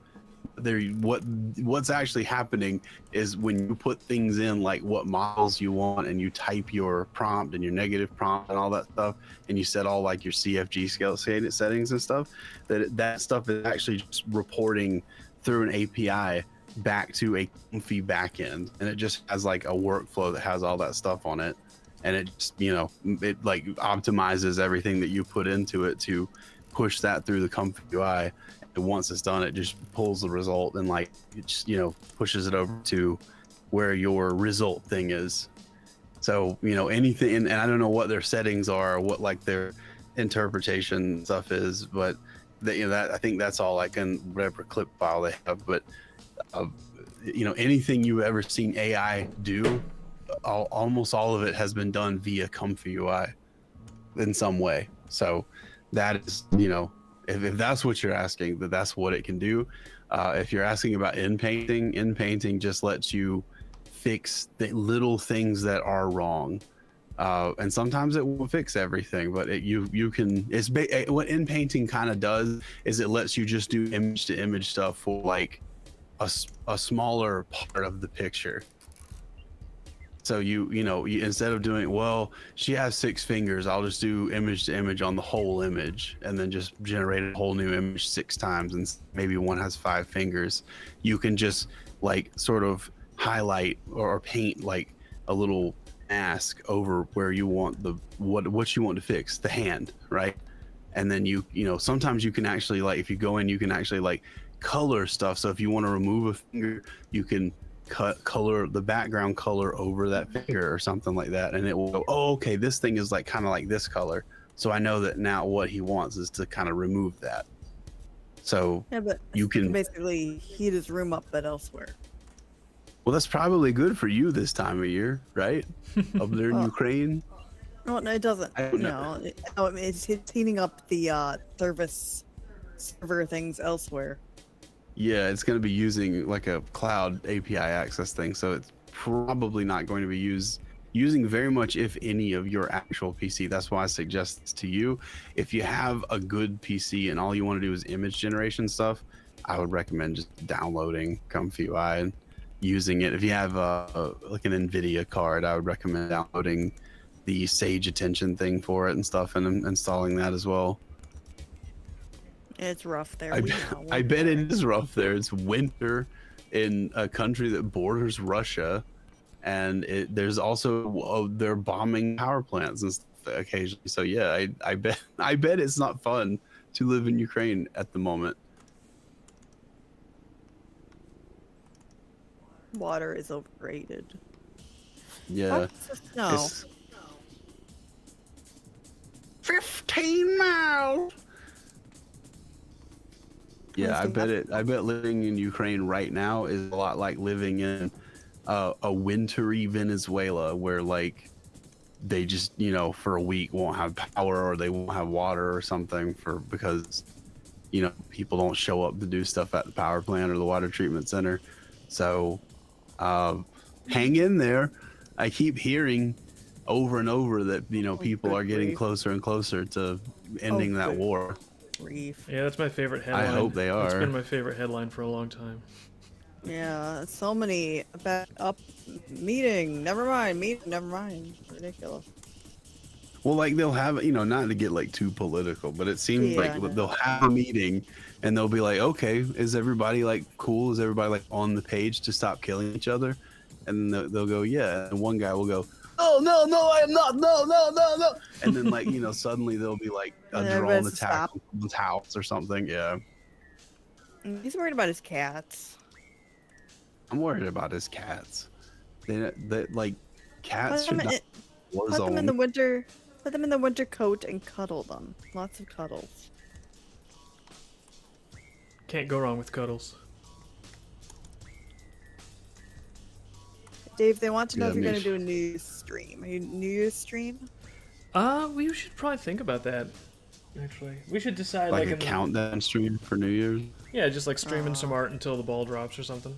what's actually happening is when you put things in like what models you want and you type your prompt and your negative prompt and all that stuff, and you set all like your CFG scale settings and stuff, that stuff is actually just reporting through an API back to a Comfy backend, and it just has like a workflow that has all that stuff on it, and it just, you know, it like optimizes everything that you put into it to push that through the Comfy UI. And once it's done, it just pulls the result and like it just, you know, pushes it over to where your result thing is. So, you know, anything, and I don't know what their settings are or what like their interpretation stuff is, but that, you know, that I think that's all like in whatever clip file they have. But you know, anything you've ever seen AI do, almost all of it has been done via Comfy UI in some way. So that is, you know, if that's what you're asking, that's what it can do. If you're asking about in painting just lets you fix the little things that are wrong, and sometimes it won't fix everything, but you can. What in painting kind of does is it lets you just do image to image stuff for like a smaller part of the picture. So you know, instead of doing, well, she has 6 fingers, I'll just do image to image on the whole image and then just generate a whole new image 6 times, and maybe one has 5 fingers. You can just like sort of highlight or paint like a little mask over where you want what you want to fix, the hand, right? And then you know, sometimes you can actually, like, if you go in, you can actually like color stuff. So if you want to remove a finger, you can color the background color over that finger or something like that, and it will go, oh, okay, this thing is like kind of like this color, so I know that now what he wants is to kind of remove that. So yeah, but you can basically heat his room up but elsewhere. Well, that's probably good for you this time of year, right? Up there in Ukraine. No, no, it doesn't. I don't know. No, it's heating up the server things elsewhere. Yeah, it's going to be using like a cloud API access thing, so it's probably not going to be using very much, if any, of your actual PC. That's why I suggest this to you. If you have a good PC and all you want to do is image generation stuff, I would recommend just downloading Comfy UI and using it. If you have like an NVIDIA card, I would recommend downloading the Sage Attention thing for it and stuff, and installing that as well. It's rough there. I bet it is rough there. It's winter in a country that borders Russia, and there's also they're bombing power plants and stuff occasionally. So yeah, I bet it's not fun to live in Ukraine at the moment. Water is overrated. Yeah. No. It's 15 miles. Yeah, I bet living in Ukraine right now is a lot like living in a wintry Venezuela, where like they just, you know, for a week won't have power, or they won't have water or something because, you know, people don't show up to do stuff at the power plant or the water treatment center. So hang in there. I keep hearing over and over that, you know, people are getting closer and closer to ending that war. Grief. Yeah, that's my favorite headline. I hope they are. It's been my favorite headline for a long time. Yeah, so many meeting. Never mind. Ridiculous. Well, like they'll have, you know, not to get like too political, but it seems like they'll have a meeting and they'll be like, okay, is everybody like cool? Is everybody like on the page to stop killing each other? And then they'll go, yeah. And one guy will go, oh, no, I am not. No. And then like, you know, suddenly there'll be like a drone attack on someone's house or something. Yeah. He's worried about his cats. I'm worried about his cats. They like cats should not war Put them in zone. the winter. Put them in the winter coat and cuddle them. Lots of cuddles. Can't go wrong with cuddles. Dave, they want to know if you're going to Mish. do a New Year's stream. Are you New Year's stream? We should probably think about that. Actually, we should decide Like a in the- countdown stream for New Year's. Yeah, just like streaming some art until the ball drops or something.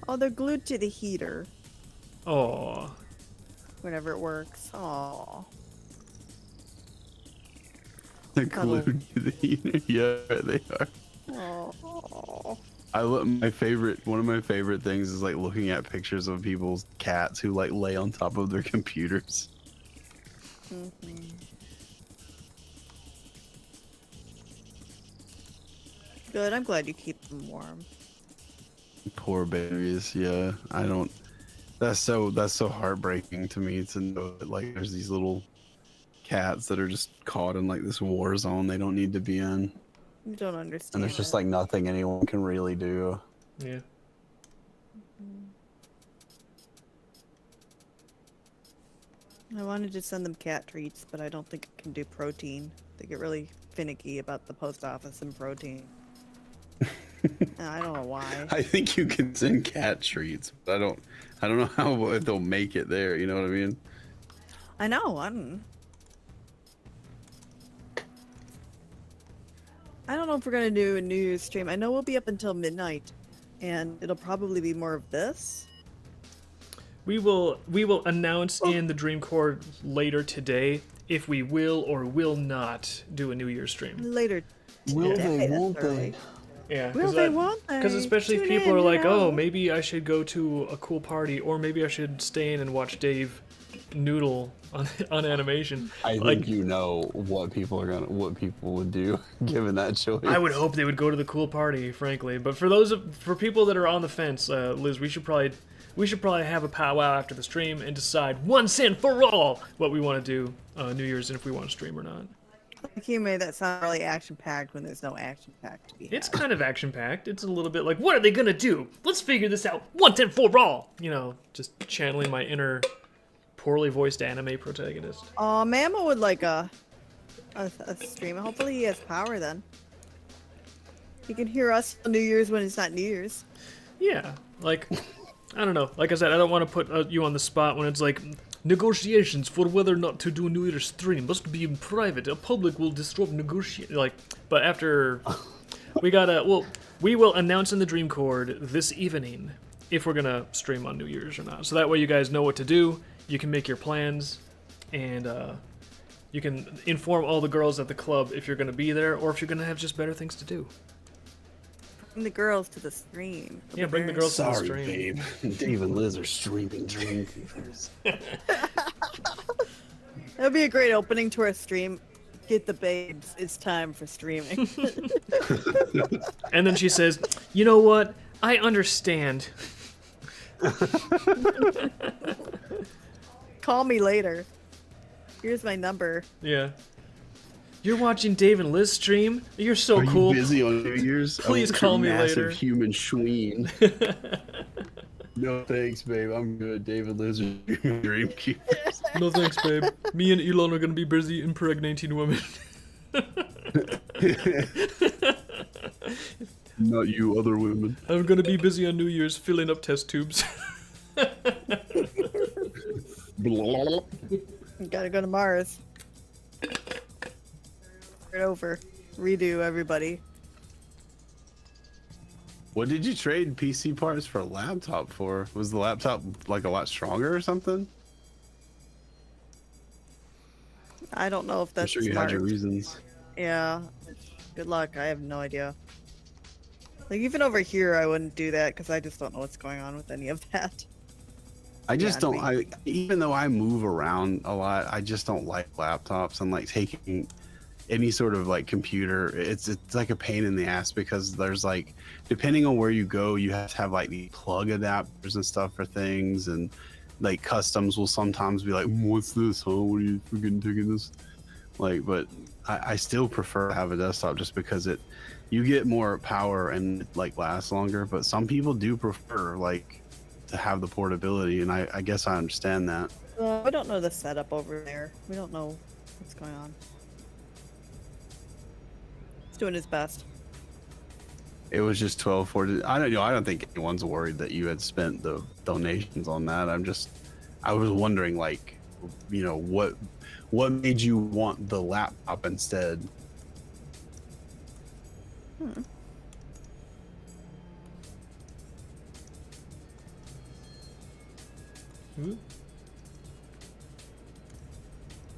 Oh, they're glued to the heater Oh, whenever it works. Oh. They're Cuddle. glued to the heater. Yeah, they are. Oh. One of my favorite things is like looking at pictures of people's cats who like lay on top of their computers. Good. I'm glad you keep them warm. Poor babies. Yeah, I don't. That's so heartbreaking to me to know that like there's these little cats that are just caught in like this war zone they don't need to be in, You don't understand. and there's just it. like nothing anyone can really do. yeah. I wanted to send them cat treats, but I don't think I can do protein. They get really finicky about the post office and protein. I don't know why. I think you can send cat treats, but I don't know how if they'll make it there. You know what I mean? I know. I don't know if we're gonna do a New Year's stream. I know we'll be up until midnight, and it'll probably be more of this. We will announce in the Dream Core later today if we will or will not do a New Year's stream. Later. Will today, they? that's Won't they? early. Yeah, Will they? Won't they? Because especially if Tune people in, are you like, know. oh, maybe I should go to a cool party, or maybe I should stay in and watch Dave noodle on animation. I think Like, you know what people would do given that choice. I would hope they would go to the cool party, frankly. But for people that are on the fence, Liz, we should probably have a powwow after the stream and decide once and for all what we want to do New Year's and if we want to stream or not. Like you made that sound really action-packed when there's no action-packed to be It's had. kind of action-packed. It's a little bit like, what are they gonna do? Let's figure this out once and for all. You know, just channeling my inner poorly voiced anime protagonist. Mama would like a stream. Hopefully he has power then. He can hear us on New Year's when it's not New Year's. Yeah, like, I don't know. Like I said, I don't want to put you on the spot when it's like, Negotiations for whether or not to do a New Year's stream must be in private. A public will disrupt negotiation. Like, but after we will announce in the Dream Cord this evening if we're gonna stream on New Year's or not. So that way you guys know what to do. You can make your plans, and you can inform all the girls at the club if you're gonna be there or if you're gonna have just better things to do. Bring the girls to the stream. Yeah, bring the girls to the Sorry, stream. babe. Dave and Liz are streaming Dream Keepers. That'd be a great opening to our stream. Get the babes. It's time for streaming. And then she says, "You know what? I understand." Call me later. Here's my number. Yeah. You're watching Dave and Liz stream? You're so Are cool. you busy on New Year's? Please I want call your me massive later. Human schween. No thanks, babe. I'm good. Dave and Liz are Dream Keepers. No thanks, babe. Me and Elon are gonna be busy impregnating women. Not you, other women. I'm gonna be busy on New Year's filling up test tubes. Gotta go to Mars. Start over. Redo everybody. What did you trade PC parts for a laptop for? Was the laptop like a lot stronger or something? I don't know if I'm that's sure you smart. had your reasons. Yeah. Good luck. I have no idea. Like, even over here, I wouldn't do that because I just don't know what's going on with any of that. I just Yeah, don't. Even though I move around a lot, I just don't like laptops and like taking any sort of like computer. It's like a pain in the ass because there's like, depending on where you go, you have to have like the plug adapters and stuff for things, and like customs will sometimes be like, "What's this? Huh? What are you freaking taking this?" Like, but I still prefer to have a desktop just because you get more power and it, like lasts longer. But some people do prefer like to have the portability, and I guess I understand that. We don't know the setup over there. We don't know what's going on. He's doing his best. It was just 1240. I don't know. I don't think anyone's worried that you had spent the donations on that. I was wondering, like, you know, what made you want the laptop instead? Ooh.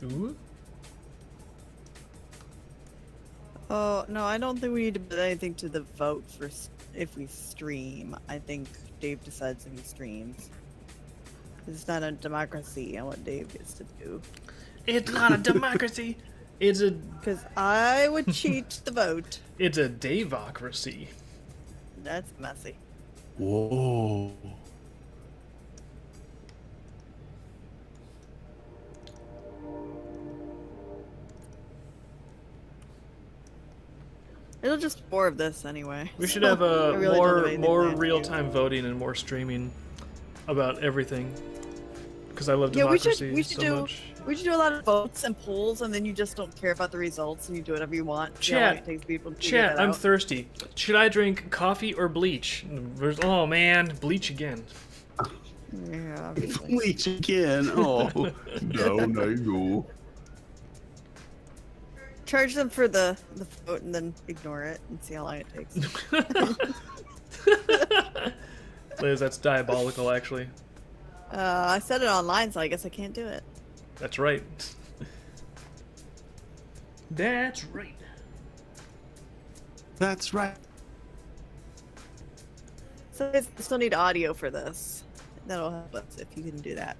Ooh. Oh, no, I don't think we need to put anything to the vote for if we stream. I think Dave decides if he streams. It's not a democracy on what Dave gets to do. It's not a democracy. It's a Because I would cheat the vote. it's a Davocracy. That's messy. Whoa. It'll just more of this anyway. We should So, have I really don't have anything more planned to do. real-time voting and more streaming about everything. Because I love Yeah, democracy we should so do much. we should do a lot of votes and polls, and then you just don't care about the results, and you do whatever you want. See how long Chat, it takes people to figure Chat, that I'm out. thirsty. Should I drink coffee or bleach? Oh man, bleach again. Yeah, obviously. Bleach again. Oh, no. Charge them for the vote, and then ignore it, and see how long it takes. Liz, that's diabolical, actually. I said it online, so I guess I can't do it. That's right. That's right. That's right. So I still need audio for this. That'll help us if you can do that.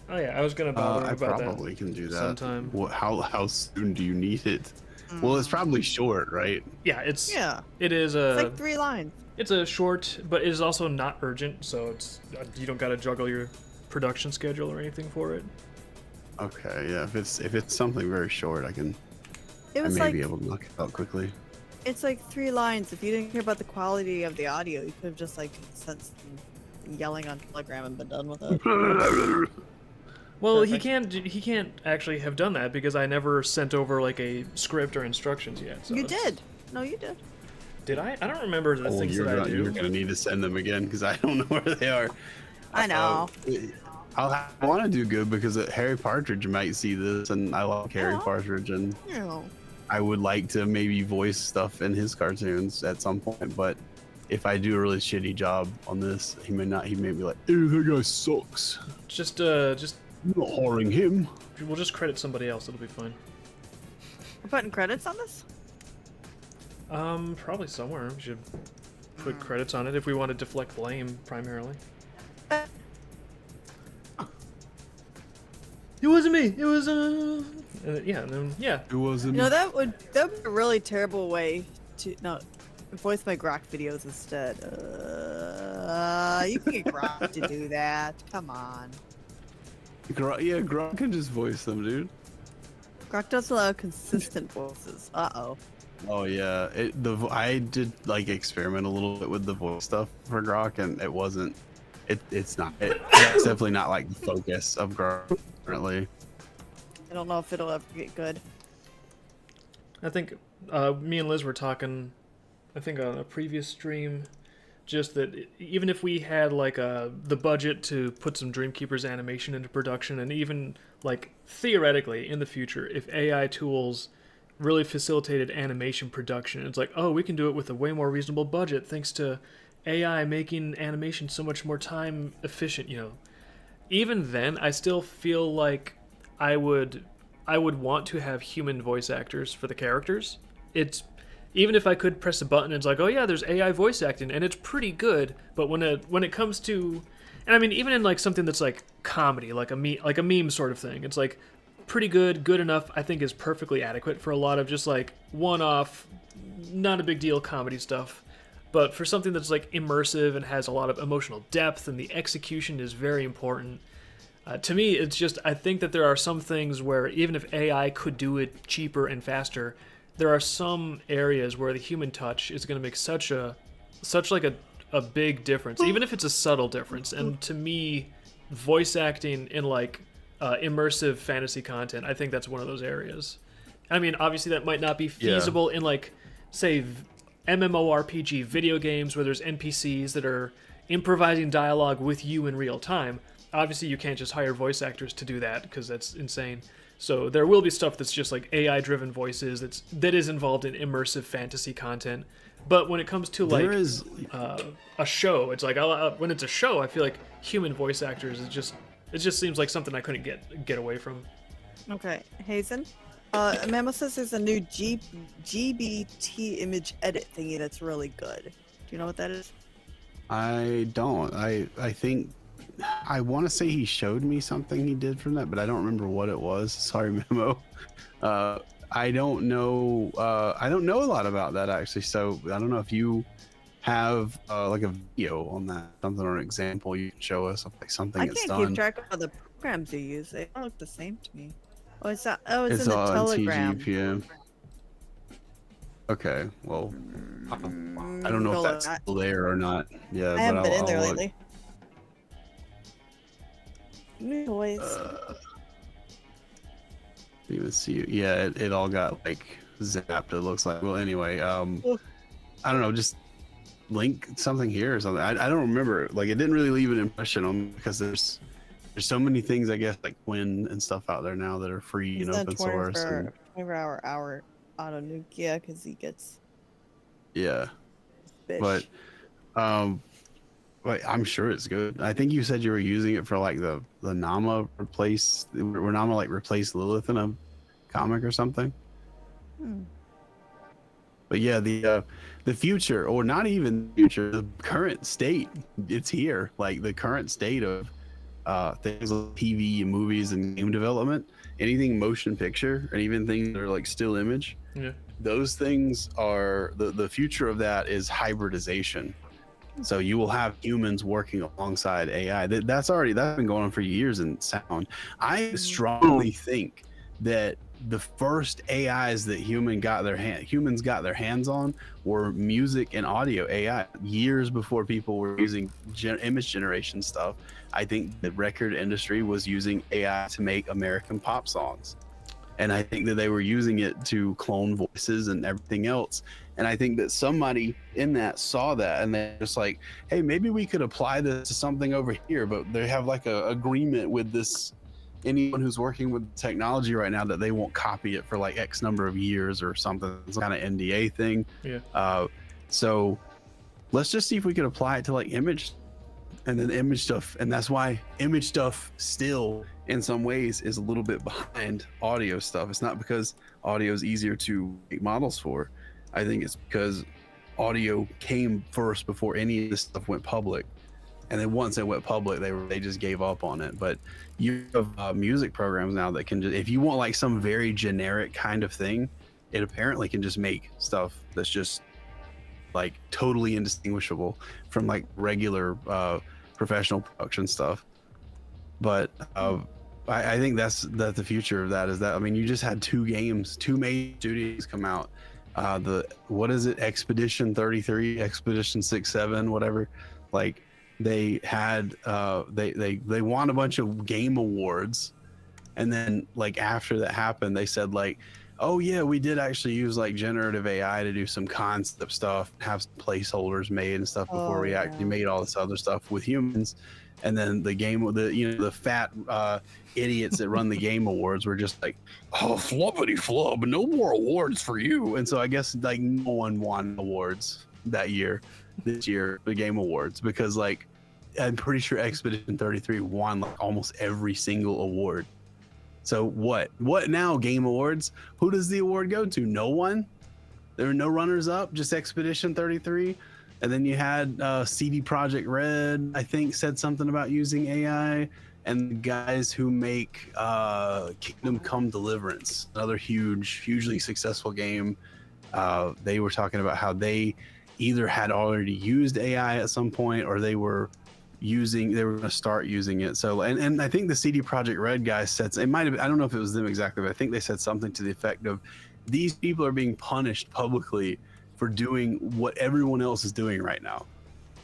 Oh yeah, I was gonna bother I about probably that can do that. sometime. How soon do you need it? Well, it's probably short, right? Yeah, it's Yeah, it is it's a like 3 lines. it's a short, but it is also not urgent, so it's you don't gotta juggle your production schedule or anything for it. Okay, yeah. If it's something very short, I It was may like be able to knock it out quickly. it's like 3 lines. If you didn't care about the quality of the audio, you could have just like sent some yelling on Telegram and been done with it. Well, Perfect. he can't actually have done that because I never sent over like a script or instructions yet. So You it's- did. No, you did. Did I? I don't remember the things that I do. You're gonna need to send them again because I don't know where they are. I know. I want to do good because Harry Partridge might see this, and I like Harry Yeah. Partridge, and Yeah. I would like to maybe voice stuff in his cartoons at some point. But if I do a really shitty job on this, he may not. He may be like, "Ew, that guy sucks. Just I'm not hiring him." we'll just credit somebody else. It'll be fine. We're putting credits on this? Probably somewhere. We should put credits on it if we want to deflect blame primarily. It wasn't me. It was yeah, and then yeah. It wasn't. You know, that would be a really terrible way to voice my Grok videos instead. You can get Grok to do that. Come on. Yeah, Gronk can just voice them, dude. Grok doesn't allow consistent voices. Uh-oh. Oh yeah, I did like experiment a little bit with the voice stuff for Grok, and it wasn't. It's definitely not like the focus of Grok currently. I don't know if it'll ever get good. I think me and Liz were talking, I think on a previous stream, just that even if we had like the budget to put some Dreamkeeper's animation into production, and even like theoretically in the future, if AI tools really facilitated animation production, it's like, oh, we can do it with a way more reasonable budget thanks to AI making animation so much more time efficient, you know. Even then, I still feel like I would want to have human voice actors for the characters. It's even if I could press a button, it's like, oh yeah, there's AI voice acting, and it's pretty good. But when it comes to, and I mean, even in like something that's like comedy, like a meme sort of thing, it's like pretty good enough. I think is perfectly adequate for a lot of just like one-off, not a big deal comedy stuff. But for something that's like immersive and has a lot of emotional depth, and the execution is very important. To me, it's just, I think that there are some things where even if AI could do it cheaper and faster, there are some areas where the human touch is going to make such like a big difference, even if it's a subtle difference. And to me, voice acting in like immersive fantasy content, I think that's one of those areas. I mean, obviously that might not be feasible in like, say, MMORPG video games where there's NPCs that are improvising dialogue with you in real time. Obviously, you can't just hire voice actors to do that because that's insane. So there will be stuff that's just like AI-driven voices that is involved in immersive fantasy content. But when it comes to like a show, it's like when it's a show, I feel like human voice actors it just seems like something I couldn't get away from. Okay, Hazen. Mamo says there's a new GBT image edit thingy that's really good. Do you know what that is? I don't. I think I want to say he showed me something he did from that, but I don't remember what it was. Sorry, Memo. I don't know. I don't know a lot about that actually. So I don't know if you have like a video on that, something or an example you can show us of like something I it's can't done. keep track of the programs you use. They all look the same to me. Oh, it's not. Oh, it's It's in the on Telegram. TGPM. Okay, well, I don't know if that's still there or not. Yeah, I haven't but been in there I'll lately. New toys. even see. Yeah, it all got like zapped. It looks like. Well, anyway, I don't know. Just link something here or something. I don't remember. Like, it didn't really leave an impression on me because there's so many things, I guess, like Quinn and stuff out there now that are free and open source. And 24-hour auto nuke, yeah, because he gets. Yeah, Bitch. but I'm sure it's good. I think you said you were using it for like the Nama where Nama like replaced Lilith in a comic or something. But yeah, the future, or not even future, the current state, it's here. Like the current state of things like TV and movies and game development, anything motion picture, and even things that are like still image. Yeah. Those things are the future of that is hybridization. So you will have humans working alongside AI. That's been going on for years in sound. I strongly think that the first AIs that humans got their hands on were music and audio AI years before people were using image generation stuff. I think the record industry was using AI to make American pop songs. And I think that they were using it to clone voices and everything else. And I think that somebody in that saw that and they're just like, hey, maybe we could apply this to something over here. But they have like a agreement with this, anyone who's working with technology right now, that they won't copy it for like X number of years or something, some kind of NDA thing. Yeah. So let's just see if we could apply it to like image and then image stuff. And that's why image stuff still in some ways is a little bit behind audio stuff. It's not because audio is easier to make models for. I think it's because audio came first before any of this stuff went public. And then once it went public, they just gave up on it. But you have music programs now that can just, if you want like some very generic kind of thing, it apparently can just make stuff that's just like totally indistinguishable from like regular professional production stuff. But I think that's the future of that is that, I mean, you just had two major studios come out. What is it? Expedition 33, Expedition 67, whatever. Like they had, they won a bunch of game awards. And then like after that happened, they said like, oh yeah, we did actually use like generative AI to do some concept stuff, have some placeholders made and stuff before we actually made all this other stuff with humans. And then the fat idiots that run the game awards were just like, oh, flubbity flub, no more awards for you. And so I guess like no one won awards this year, the game awards, because like I'm pretty sure Expedition 33 won like almost every single award. So what now, Game Awards? Who does the award go to? No one? There were no runners up, just Expedition 33. And then you had CD Projekt Red, I think, said something about using AI. And the guys who make Kingdom Come Deliverance, another hugely successful game, they were talking about how they either had already used AI at some point or they were going to start using it. So and I think the CD Projekt Red guys said, it might have, I don't know if it was them exactly, but I think they said something to the effect of, these people are being punished publicly for doing what everyone else is doing right now,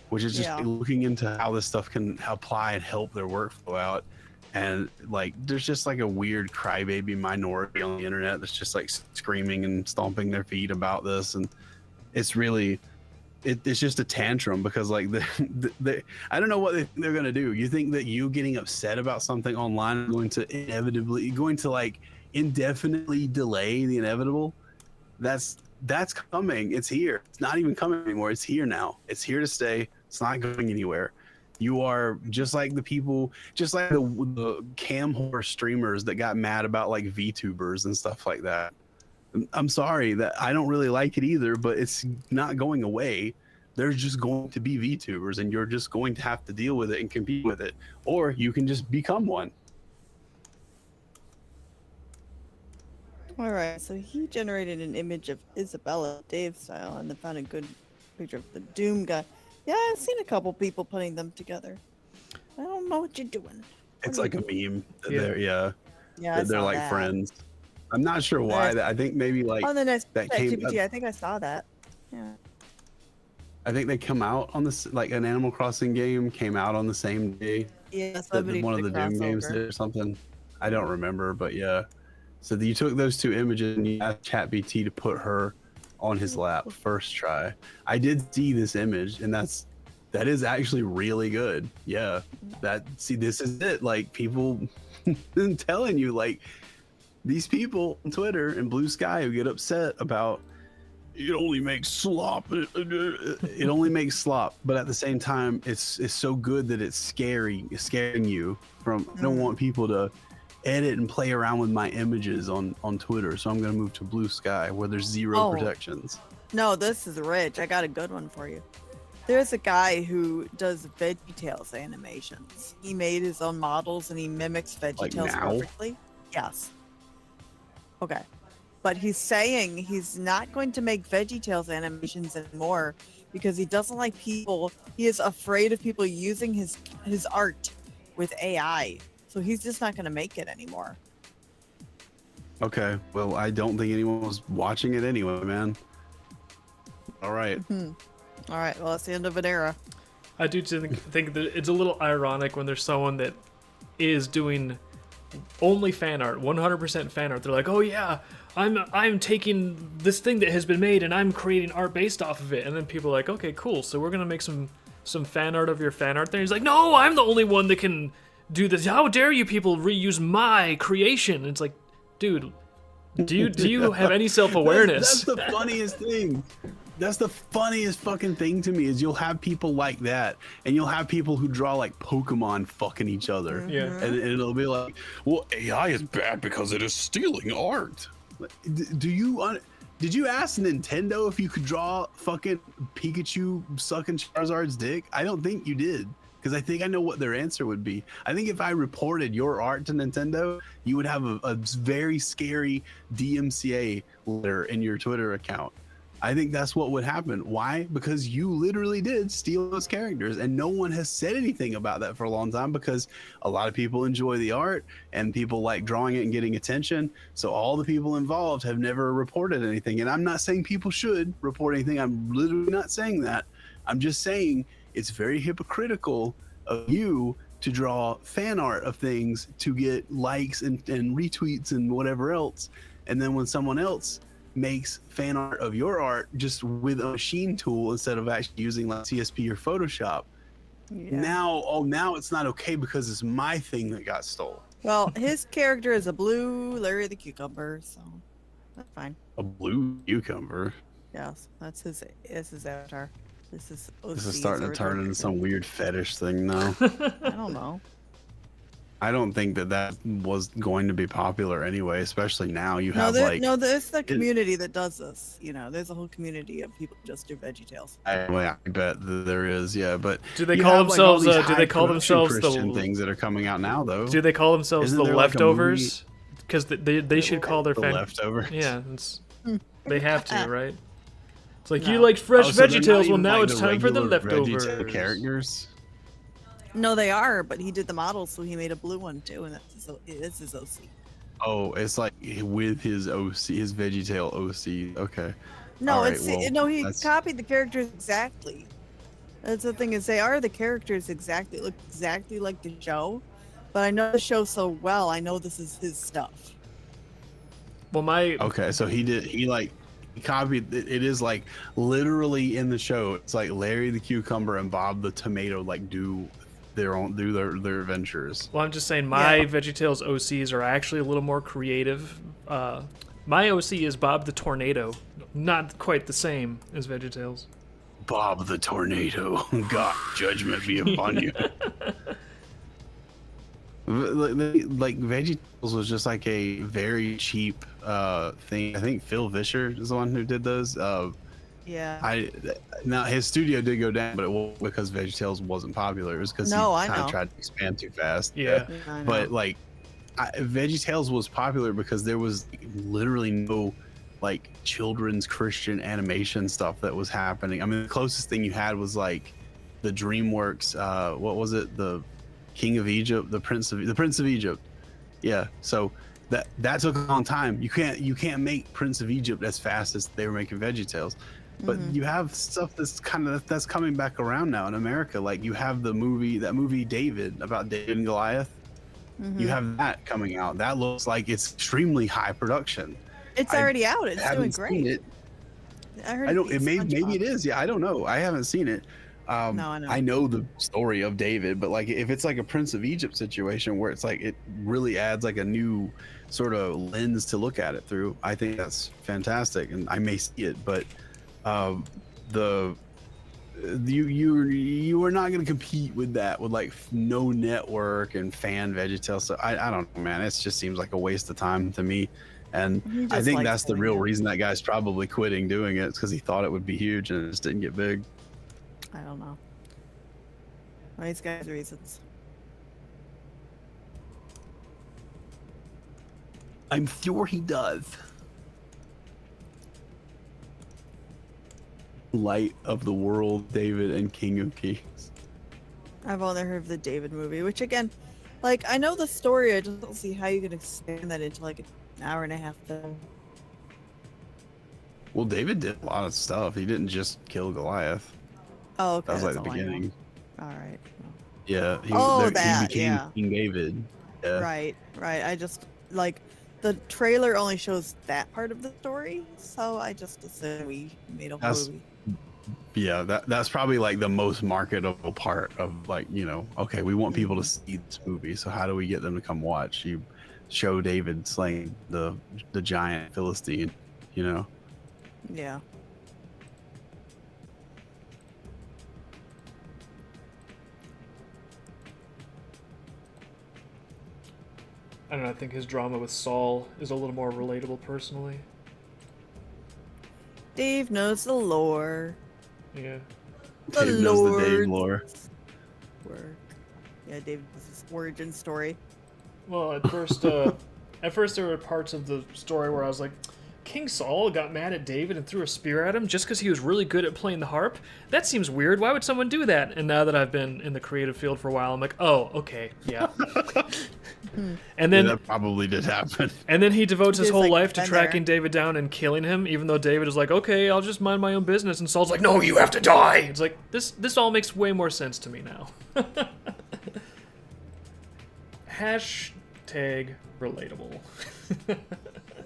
which is just looking into how this stuff can apply and help their workflow out. And like there's just like a weird crybaby minority on the internet that's just like screaming and stomping their feet about this, and it's really it's just a tantrum because like I don't know what they're gonna do. You think that you getting upset about something online is going to like indefinitely delay the inevitable? That's coming. It's here. It's not even coming anymore. It's here now. It's here to stay. It's not going anywhere. You are just like the people, just like the cam horror streamers that got mad about like VTubers and stuff like that. I'm sorry that I don't really like it either, but it's not going away. There's just going to be VTubers and you're just going to have to deal with it and compete with it. Or you can just become one. All right, so he generated an image of Isabella Dave style and then found a good picture of the Doom guy. Yeah, I've seen a couple people putting them together. I don't know what you're doing. It's like a meme. Yeah, they're like that. Friends. I'm not sure why. I think maybe like on the next that came. GPT, I think I saw that. Yeah. I think they come out on this, like an Animal Crossing game came out on the same day. Yeah, that one of the Doom games did or something. I don't remember, but yeah. So you took those two images and you asked ChatGPT to put her on his lap first try. I did see this image, and that is actually really good. Yeah, this is it. Like people telling you, like these people on Twitter and Blue Sky who get upset about it only makes slop. It only makes slop, but at the same time, it's so good that it's scaring you from. I don't want people to edit and play around with my images on Twitter, so I'm gonna move to Blue Sky where there's zero protections. No, this is rich. I got a good one for you. There's a guy who does VeggieTales animations. He made his own models and he mimics VeggieTales perfectly. Yes. Okay. But he's saying he's not going to make VeggieTales animations anymore because he doesn't like people. He is afraid of people using his art with AI. So he's just not going to make it anymore. Okay. Well, I don't think anyone was watching it anyway, man. All right. All right. Well, it's the end of an era. I do think that it's a little ironic when there's someone that is doing only fan art, 100% fan art. They're like, oh yeah, I'm taking this thing that has been made and I'm creating art based off of it. And then people are like, okay, cool. So we're gonna make some fan art of your fan art. Then he's like, no, I'm the only one that can do this. How dare you people reuse my creation? And it's like, dude, do you have any self-awareness? That's the funniest thing. That's the funniest fucking thing to me is you'll have people like that, and you'll have people who draw like Pokemon fucking each other. Yeah. And it'll be like, well, AI is bad because it is stealing art. Did you ask Nintendo if you could draw fucking Pikachu sucking Charizard's dick? I don't think you did, because I think I know what their answer would be. I think if I reported your art to Nintendo, you would have a very scary DMCA letter in your Twitter account. I think that's what would happen. Why? Because you literally did steal those characters, and no one has said anything about that for a long time because a lot of people enjoy the art and people like drawing it and getting attention. So all the people involved have never reported anything. And I'm not saying people should report anything. I'm literally not saying that. I'm just saying it's very hypocritical of you to draw fan art of things to get likes and retweets and whatever else. And then when someone else makes fan art of your art just with a machine tool instead of actually using like CSP or Photoshop. Yeah. Now it's not okay because it's my thing that got stolen. Well, his character is a blue Larry the Cucumber, so that's fine. A blue cucumber. Yes, that's his avatar. This is This is starting to turn into some weird fetish thing now. I don't know. I don't think that was going to be popular anyway, especially now. You have there's the community that does this. You know, there's a whole community of people who just do VeggieTales. I bet that there is, yeah. But do they call themselves? Do they call themselves Christian the things that are coming out now, though? Do they call themselves Isn't the there, like, a leftovers? Because they should call their the fan. leftovers. Yeah, they have to, right? It's like No. you like fresh Oh, so they're not VeggieTales. Well, even, now like, it's time for the regular leftovers. VeggieTale characters. No, they are, but he did the model, so he made a blue one too, and it's his OC. Oh, it's like with his OC, his VeggieTale OC. Okay. No, All right, it's well, he that's- copied the characters exactly. That's the thing is they are the characters exactly, look exactly like the show, but I know the show so well. I know this is his stuff. Well, my Okay, so he copied it. It is like literally in the show. It's like Larry the Cucumber and Bob the Tomato like do their adventures. Well, I'm just saying my VeggieTales OCs are actually a little more creative. My OC is Bob the Tornado. Not quite the same as VeggieTales. Bob the Tornado. God, judgment be upon you. Like VeggieTales was just like a very cheap thing. I think Phil Vischer is the one who did those. Yeah. Now his studio did go down, but it wasn't because VeggieTales wasn't popular. It was because he I kind know. of tried to expand too fast. Yeah. I know. But like, VeggieTales was popular because there was literally no like children's Christian animation stuff that was happening. I mean, the closest thing you had was like the DreamWorks. What was it? The King of Egypt, the Prince of Egypt. Yeah. So that took a long time. You can't make Prince of Egypt as fast as they were making VeggieTales. But you have stuff that's that's coming back around now in America. Like you have that movie David, about David and Goliath. You have that coming out. That looks like it's extremely high production. It's already out. It's doing Haven't seen great. it. I heard I don't. it beats Maybe SpongeBob. it is. Yeah, I don't know. I haven't seen it. No, I know. I know the story of David, but like if it's like a Prince of Egypt situation where it's like it really adds like a new sort of lens to look at it through, I think that's fantastic, and I may see it. But you are not going to compete with that with like no network and fan VeggieTales. So I don't know, man. It just seems like a waste of time to me. And He I just think likes that's the doing real it. reason that guy's probably quitting doing it. It's because he thought it would be huge and it just didn't get big. I don't know. Well, he's got his reasons. I'm sure he does. Light of the World, David and King of Kings. I've only heard of the David movie, which again, like I know the story. I just don't see how you can expand that into like an hour and a half film. Well, David did a lot of stuff. He didn't just kill Goliath. Oh, okay. That was like that's the all I know. beginning. All right. Yeah. Oh, he that, became yeah. King David. Yeah. Right. I just like the trailer only shows that part of the story, so I just assumed we made a whole That's- movie. Yeah, that's probably like the most marketable part of like, okay, we want people to see this movie, so how do we get them to come watch? You show David slaying the giant Philistine, Yeah. I don't know. I think his drama with Saul is a little more relatable personally. Dave knows the lore. Yeah. The Dave knows the Dave Lord's lore. work. Yeah, Dave knows his origin story. Well, at first there were parts of the story where I was like, King Saul got mad at David and threw a spear at him just because he was really good at playing the harp? That seems weird. Why would someone do that? And now that I've been in the creative field for a while, I'm like, oh, okay, yeah. And then that probably did happen. And then he devotes his He's, whole like, life to been tracking David down and killing him, even though David is like, okay, I'll just mind my own business. And Saul's like, no, you have to die. It's like, this all makes way more sense to me now. Hashtag relatable.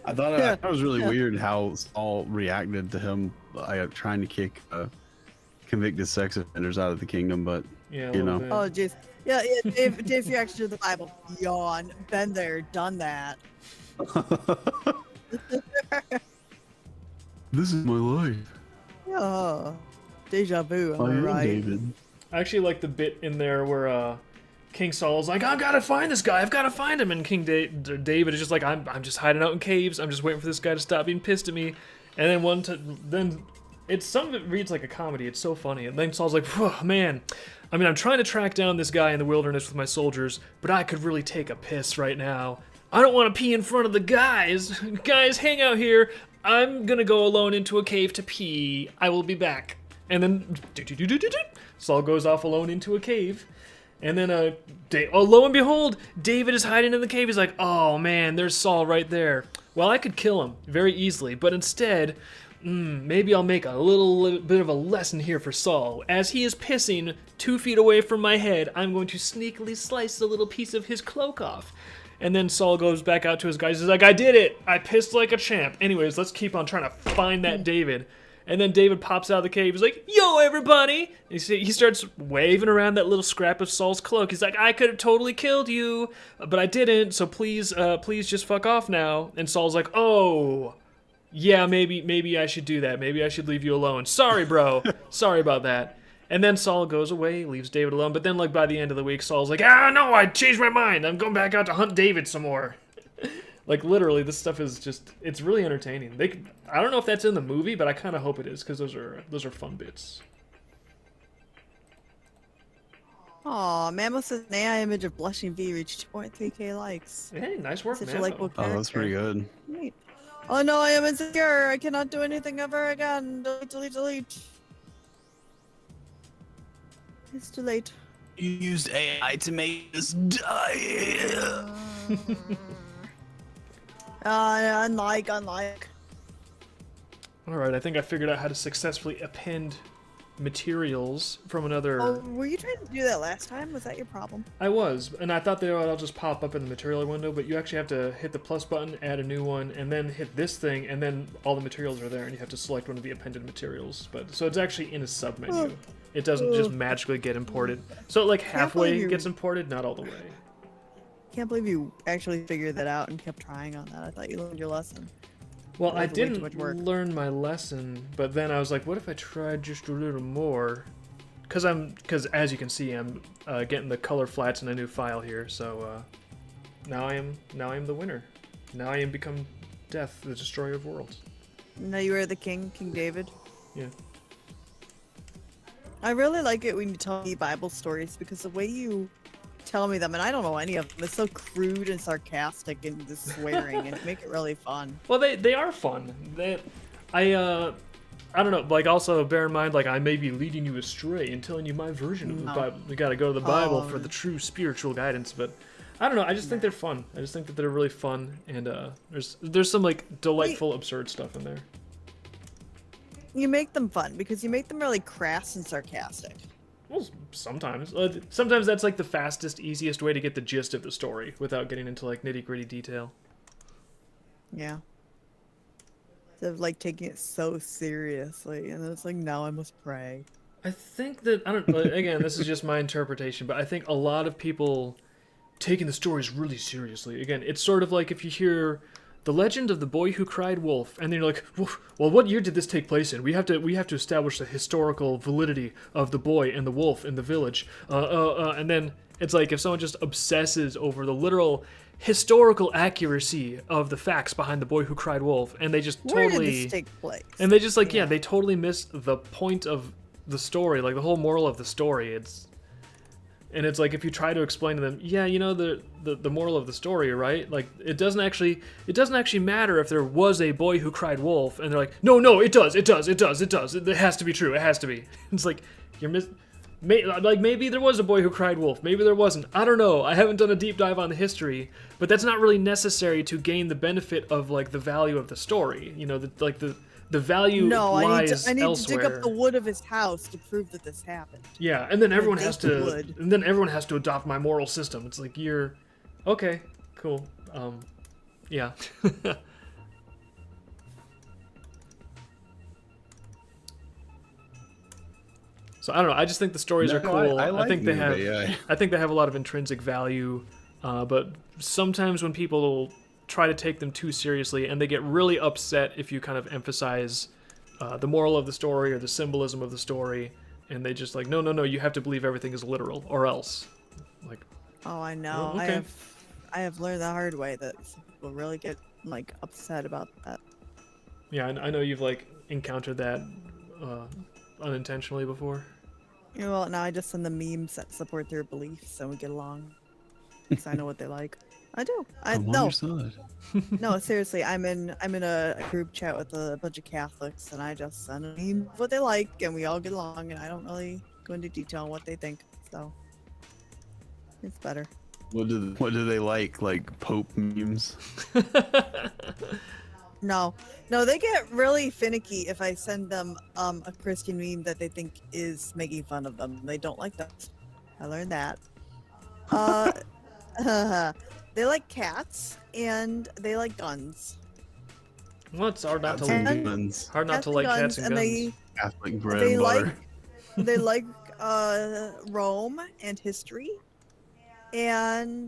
I thought Yeah. it was really weird how Saul reacted to him trying to kick convicted sex offenders out of the kingdom, but Yeah, a You little know. bit. Oh, jeez. Yeah, Dave's reaction to the Bible. Yawn. Been there, done that. this is my life. Oh, deja vu. Am I I am right? David. I actually like the bit in there where King Saul's like, I've got to find this guy. I've got to find him. And King David is just like, I'm just hiding out in caves. I'm just waiting for this guy to stop being pissed at me. And then some of it reads like a comedy. It's so funny. And then Saul's like, man, I mean, I'm trying to track down this guy in the wilderness with my soldiers, but I could really take a piss right now. I don't want to pee in front of the guys. Guys, hang out here. I'm going to go alone into a cave to pee. I will be back. And then Saul goes off alone into a cave. And then, lo and behold, David is hiding in the cave. He's like, oh man, there's Saul right there. Well, I could kill him very easily, but instead, maybe I'll make a little bit of a lesson here for Saul. As he is pissing 2 feet away from my head, I'm going to sneakily slice a little piece of his cloak off. And then Saul goes back out to his guys. He's like, I did it. I pissed like a champ. Anyways, let's keep on trying to find that David. And then David pops out of the cave. He's like, yo, everybody. And he starts waving around that little scrap of Saul's cloak. He's like, I could have totally killed you, but I didn't. So please just fuck off now. And Saul's like, oh, yeah, maybe I should do that. Maybe I should leave you alone. Sorry, bro. Sorry about that. And then Saul goes away, leaves David alone. But then, like, by the end of the week, Saul's like, no, I changed my mind. I'm going back out to hunt David some more. Like, literally, this stuff is just, it's really entertaining. I don't know if that's in the movie, but I kind of hope it is, because those are fun bits. Aw, Mammoth's an AI image of Blushing V reached 2.3k likes. Hey, nice work, Such man. a likable character. Oh, that's pretty good. Neat. Oh no, I am insecure. I cannot do anything ever again. Delete. It's too late. You used AI to make us die. Unlike. Alright, I think I figured out how to successfully append materials from another... Oh, were you trying to do that last time? Was that your problem? I was, and I thought they would all just pop up in the material window, but you actually have to hit the plus button, add a new one, and then hit this thing, and then all the materials are there, and you have to select one of the appended materials. So it's actually in a submenu. It doesn't just magically get imported. So like halfway you- gets imported, not all the way. Can't believe you actually figured that out and kept trying on that. I thought you learned your lesson. Well, That I was way too didn't much work. learn my lesson, but then I was like, what if I tried just a little more? Because as you can see, I'm getting the color flats in a new file here, so now I am the winner. Now I am become Death, the destroyer of worlds. No, you are the king, King David. Yeah. I really like it when you tell me Bible stories because the way you tell me them, and I don't know any of them, it's so crude and sarcastic and just swearing, and make it really fun. Well, they are fun. I don't know. Like, also bear in mind, like, I may be leading you astray and telling you my version of the No. Bible. You got to go to the Bible Oh. for the true spiritual guidance. But I don't know. I just think they're fun. I just think that they're really fun, and there's some like delightful, absurd stuff in there. You make them fun because you make them really crass and sarcastic. Well, sometimes. Sometimes that's like the fastest, easiest way to get the gist of the story without getting into like nitty-gritty detail. Yeah. Instead of like taking it so seriously, and then it's like, now I must pray. I think that I don't. Again, this is just my interpretation, but I think a lot of people taking the stories really seriously. Again, it's sort of like if you hear the legend of the boy who cried wolf, and then you're like, well, what year did this take place in? We have to establish the historical validity of the boy and the wolf in the village. And then it's like if someone just obsesses over the literal historical accuracy of the facts behind the boy who cried wolf, and they just Where totally did this take place? and they just like they totally miss the point of the story, like the whole moral of the story. It's like if you try to explain to them, the moral of the story, right? Like it doesn't actually matter if there was a boy who cried wolf, and they're like, no, it does. It has to be true. It has to be. It's like maybe there was a boy who cried wolf. Maybe there wasn't. I don't know. I haven't done a deep dive on the history, but that's not really necessary to gain the benefit of like the value of the story. The value lies I need elsewhere. to dig up the wood of his house to prove that this happened. Yeah, and then everyone has to wood. and then everyone has to adopt my moral system. It's like you're okay, cool. Yeah. So I don't know. I just think the stories are cool. I like think they you, have yeah. I think they have a lot of intrinsic value, but sometimes when people try to take them too seriously, and they get really upset if you kind of emphasize the moral of the story or the symbolism of the story, and they just like, no, you have to believe everything is literal, or else. Like, Oh, I know. Well, okay. I have learned the hard way that some people really get like upset about that. yeah, I know you've like encountered that unintentionally before. Well, now I just send them memes that support their beliefs, and we get along. Because I know what they like. I do. I'm on No, your side. no, seriously. I'm in a group chat with a bunch of Catholics, and I just send them what they like, and we all get along. And I don't really go into detail on what they think, so it's better. What do they like? Like Pope memes? No, they get really finicky if I send them a Christian meme that they think is making fun of them. They don't like that. I learned that. They like cats and they like guns. Well, it's hard not to Cats and like guns. hard not to like cats and guns. Catholic bread They and butter. they like Rome and history, and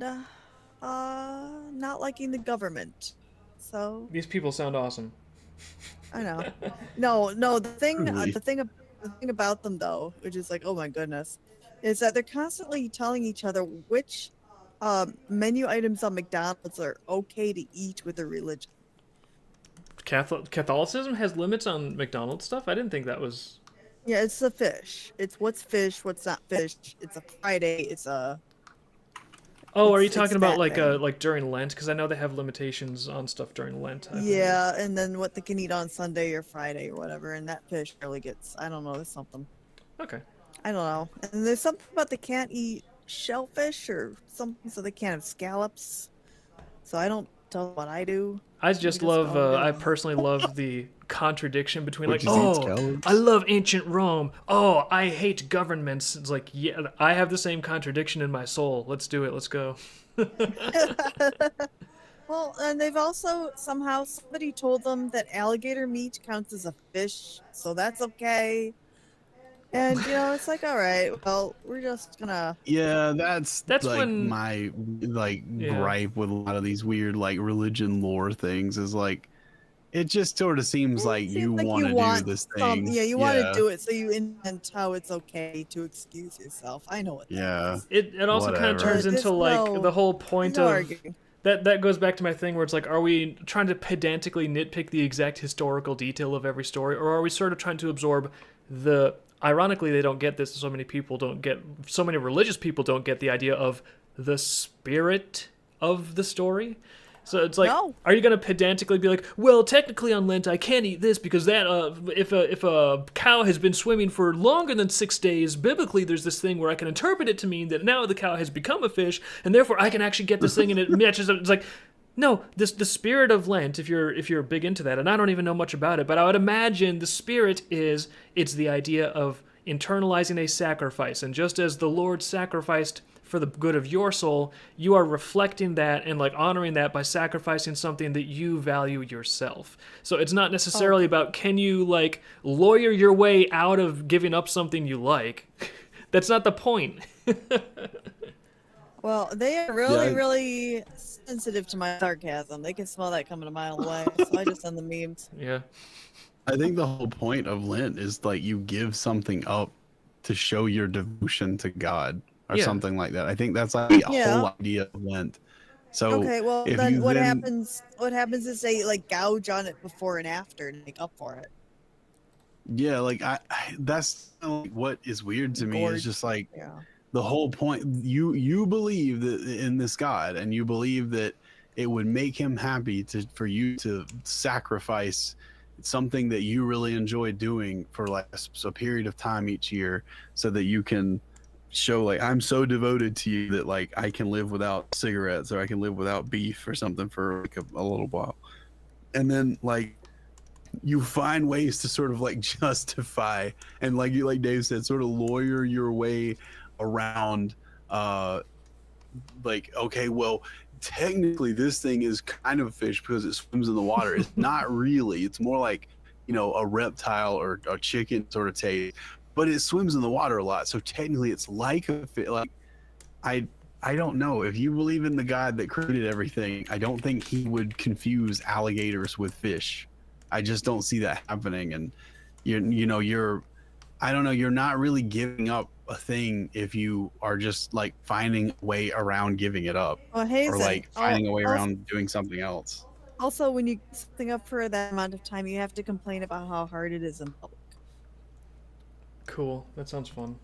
not liking the government. So These people sound awesome. I know. No. The thing Really? the thing about them though, which is like, oh my goodness, is that they're constantly telling each other which menu items on McDonald's are okay to eat with their religion. Catholicism has limits on McDonald's stuff? I didn't think that was... Yeah, it's the fish. It's what's fish, what's not fish. It's a Friday. It's a. Oh, are you It's talking about that like thing. like during Lent? Because I know they have limitations on stuff during Lent. I believe. Yeah, and then what they can eat on Sunday or Friday or whatever, and that fish really gets. I don't know. There's something. Okay. I don't know. And there's something about they can't eat shellfish or something, so they can't have scallops. So I don't tell them what I do. I just just love, go I down. personally love the contradiction between Would like, you eat oh, scallops? I love ancient Rome. Oh, I hate governments. It's like, yeah, I have the same contradiction in my soul. Let's do it. Let's go. Well, and they've also somehow somebody told them that alligator meat counts as a fish, so that's okay. And it's like, all right, well, we're just gonna. Yeah, that's like when- my like Yeah. gripe with a lot of these weird like religion lore things is like it just sort of seems like It you seems like want to do this thing. Yeah, you want to do it, so you invent how it's okay to excuse yourself. I know what. That Yeah. is. It also kind of Whatever. turns into like No- the whole point no of arguing. that goes back to my thing where it's like, are we trying to pedantically nitpick the exact historical detail of every story, or are we sort of trying to absorb the... Ironically, they don't get this. So many religious people don't get the idea of the spirit of the story. So it's like, No. are you going to pedantically be like, well, technically on Lent I can't eat this because that if a cow has been swimming for longer than 6 days, biblically there's this thing where I can interpret it to mean that now the cow has become a fish, and therefore I can actually get this thing and it matches. It's like, no, the spirit of Lent, if you're big into that, and I don't even know much about it, but I would imagine the spirit it's the idea of internalizing a sacrifice. And just as the Lord sacrificed for the good of your soul, you are reflecting that and like honoring that by sacrificing something that you value yourself. So it's not necessarily about can you like lawyer your way out of giving up something you like. That's not the point. Well, they are really, Yeah, really sensitive to my sarcasm. They can smell that coming a mile away. So I just send the memes. Yeah. I think the whole point of Lent is like you give something up to show your devotion to God or Yeah. something like that. I think that's like the Yeah. whole idea of Lent. So Okay, well if then you what then, happens? What happens is they like gouge on it before and after to make up for it. yeah, like that's like what is weird to me is Gorge. just like Yeah. the whole point. You believe that in this God, and you believe that it would make him happy for you to sacrifice something that you really enjoy doing for like a period of time each year, so that you can show like I'm so devoted to you that like I can live without cigarettes or I can live without beef or something for like a little while. And then like you find ways to sort of like justify and like Dave said, sort of lawyer your way around like, okay, well, technically this thing is kind of a fish because it swims in the water. It's not really. It's more like, you know, a reptile or a chicken sort of taste, but it swims in the water a lot. So technically it's like a fish. Like I don't know. If you believe in the God that created everything, I don't think he would confuse alligators with fish. I just don't see that happening. And you're I don't know, you're not really giving up a thing if you are just like finding a way around giving it up, Well, or Hazen, like finding a way also, around doing something else. also, when you give something up for that amount of time, you have to complain about how hard it is in public. Cool. That sounds fun.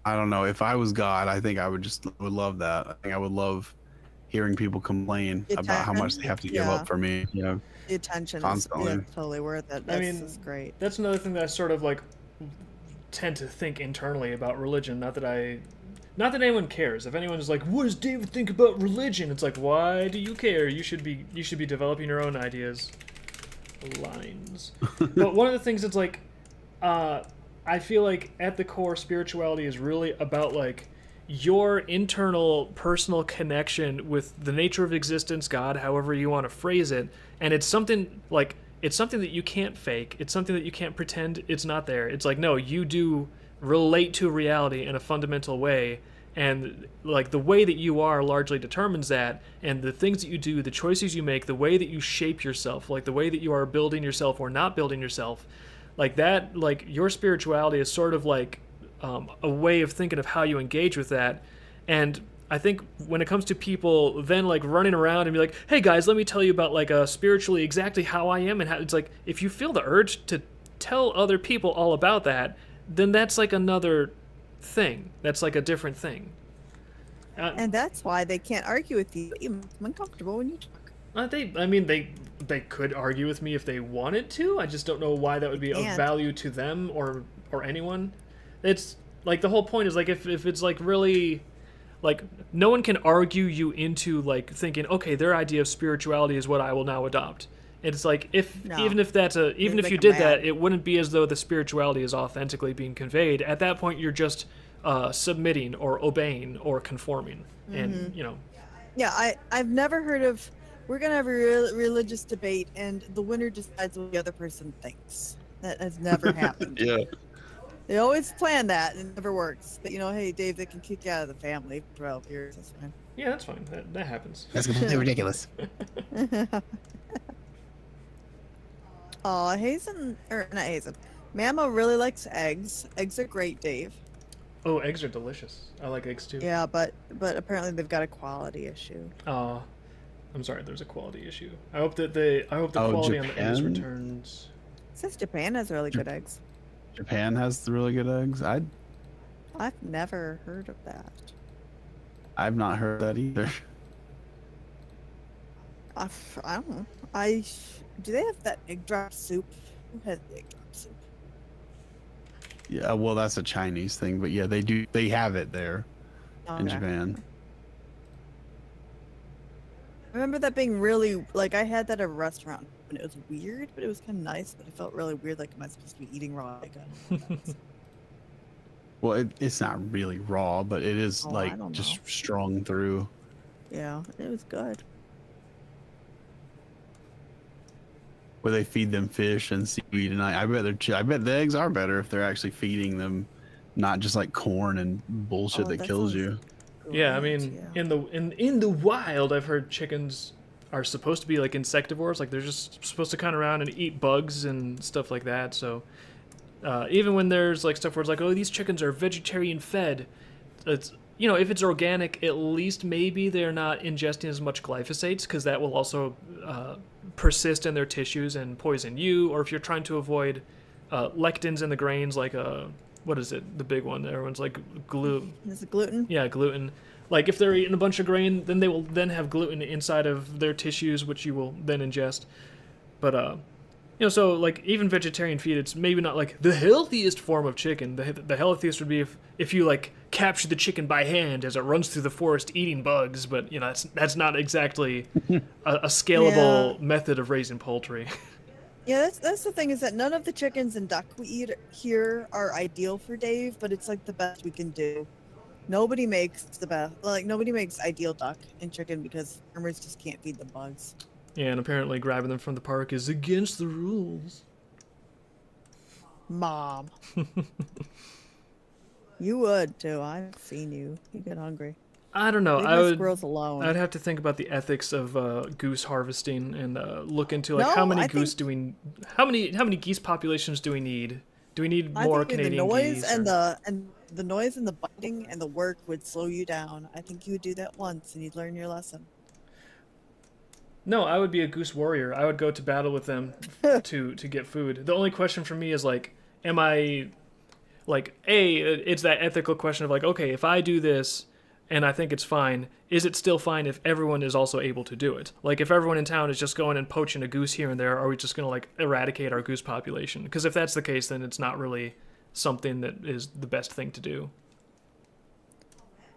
I don't know. If I was God, I think I would love that. I think I would love hearing people complain about how much they have to give up for me, you know. The attention Constantly. is totally worth it. That's just great. That's another thing that I sort of like tend to think internally about religion. Not that anyone cares. If anyone's like, "What does David think about religion?" It's like, why do you care? You should be developing your own ideas. Lines. But one of the things that's like, I feel like at the core, spirituality is really about like your internal personal connection with the nature of existence, God, however you want to phrase it. And it's something that you can't fake. It's something that you can't pretend it's not there. It's like, no, you do relate to reality in a fundamental way. And like the way that you are largely determines that, and the things that you do, the choices you make, the way that you shape yourself, like the way that you are building yourself or not building yourself, like that, like your spirituality is sort of like a way of thinking of how you engage with that. And I think when it comes to people then like running around and be like, hey guys, let me tell you about like spiritually exactly how I am, and how it's like, if you feel the urge to tell other people all about that, then that's like another thing. That's like a different thing. And that's why they can't argue with you. You make them uncomfortable when you talk. They could argue with me if they wanted to. I just don't know why that would be of value to them or anyone. It's like the whole point is like if it's like really like no one can argue you into like thinking, okay, their idea of spirituality is what I will now adopt. It's like even if you did that, it wouldn't be as though the spirituality is authentically being conveyed. At that point, you're just submitting or obeying or conforming, and you know. Yeah, I've never heard of. We're gonna have a religious debate, and the winner decides what the other person thinks. That has never happened. Yeah. They always plan that, and it never works. But you know, hey, Dave, they can kick you out of the family for 12 years. That's fine. Yeah, that's fine. That happens. That's completely ridiculous. Oh, not Hazen. Mama really likes eggs. Eggs are great, Dave. Oh, eggs are delicious. I like eggs too. Yeah, but apparently they've got a quality issue. I'm sorry, there's a quality issue. I hope the quality on the eggs Japan? returns. It says Japan has really good eggs. Japan has the really good eggs. I've never heard of that. I've not heard that either. I don't know. Do they have that egg drop soup? Who has the egg drop soup? Yeah, well, that's a Chinese thing, but yeah, they do. They have it there in Okay. Japan. I remember that being really like I had that at a restaurant and it was weird, but it was kind of nice. But it felt really weird. Like, am I supposed to be eating raw egg? I don't know. Well, it's not really raw, but it is Oh, like I don't just know. strung through. Yeah, it was good. Where they feed them fish and seaweed, and I bet the eggs are better if they're actually feeding them, not just like corn and bullshit Oh, that that kills sounds you. Yeah, I great, mean, yeah. in the wild, I've heard chickens are supposed to be like insectivores, like they're just supposed to kind of around and eat bugs and stuff like that. So even when there's like stuff where it's like, oh, these chickens are vegetarian fed, it's if it's organic, at least maybe they're not ingesting as much glyphosates because that will also persist in their tissues and poison you. Or if you're trying to avoid lectins in the grains, like what is it, the big one? Everyone's like gluten. Is it gluten? Yeah, gluten. Like if they're eating a bunch of grain, then they will then have gluten inside of their tissues, which you will then ingest. But so like even vegetarian feed, it's maybe not like the healthiest form of chicken. The healthiest would be if you like capture the chicken by hand as it runs through the forest eating bugs. But that's not exactly a scalable method of raising poultry. Yeah, that's the thing, is that none of the chickens and duck we eat here are ideal for Dave, but it's like the best we can do. Nobody makes the best, like nobody makes ideal duck and chicken because farmers just can't feed the bugs. Yeah, and apparently grabbing them from the park is against the rules. Mom. You would too. I've seen you. You get hungry. I don't know. Leave I my would. squirrels alone. I'd have to think about the ethics of goose harvesting and look into like No, how many I goose think- do we, how many geese populations do we need? Do we need I more think Canadian the noise geese? and or- the noise and the biting and the work would slow you down. I think you would do that once and you'd learn your lesson. No, I would be a goose warrior. I would go to battle with them to get food. The only question for me is like, am I like it's that ethical question of like, okay, if I do this and I think it's fine, is it still fine if everyone is also able to do it? Like if everyone in town is just going and poaching a goose here and there, are we just going to like eradicate our goose population? Because if that's the case, then it's not really something that is the best thing to do.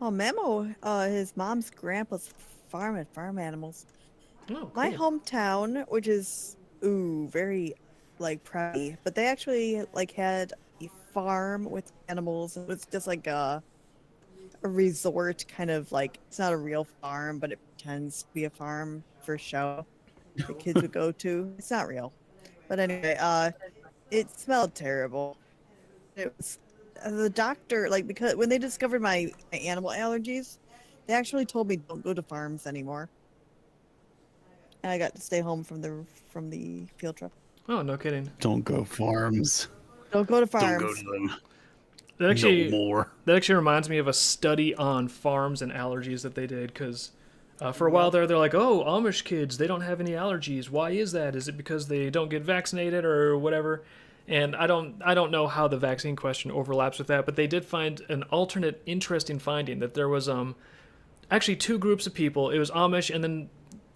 Oh, Memo, his mom's grandpa's farm animals. Oh, My cool. hometown, which is very like proud, but they actually like had a farm with animals. It was just like a resort kind of, like, it's not a real farm, but it pretends to be a farm for show. The kids would go to. It's not real. But anyway, it smelled terrible. It was the doctor, like, because when they discovered my animal allergies, they actually told me don't go to farms anymore. And I got to stay home from the field trip. Oh, no kidding. Don't go farms. Don't go to Don't farms. go to them. That actually No more. That actually reminds me of a study on farms and allergies that they did, because for a while there, they're like, oh, Amish kids, they don't have any allergies. Why is that? Is it because they don't get vaccinated or whatever? And I don't know how the vaccine question overlaps with that, but they did find an alternate interesting finding that there was actually two groups of people. It was Amish and then,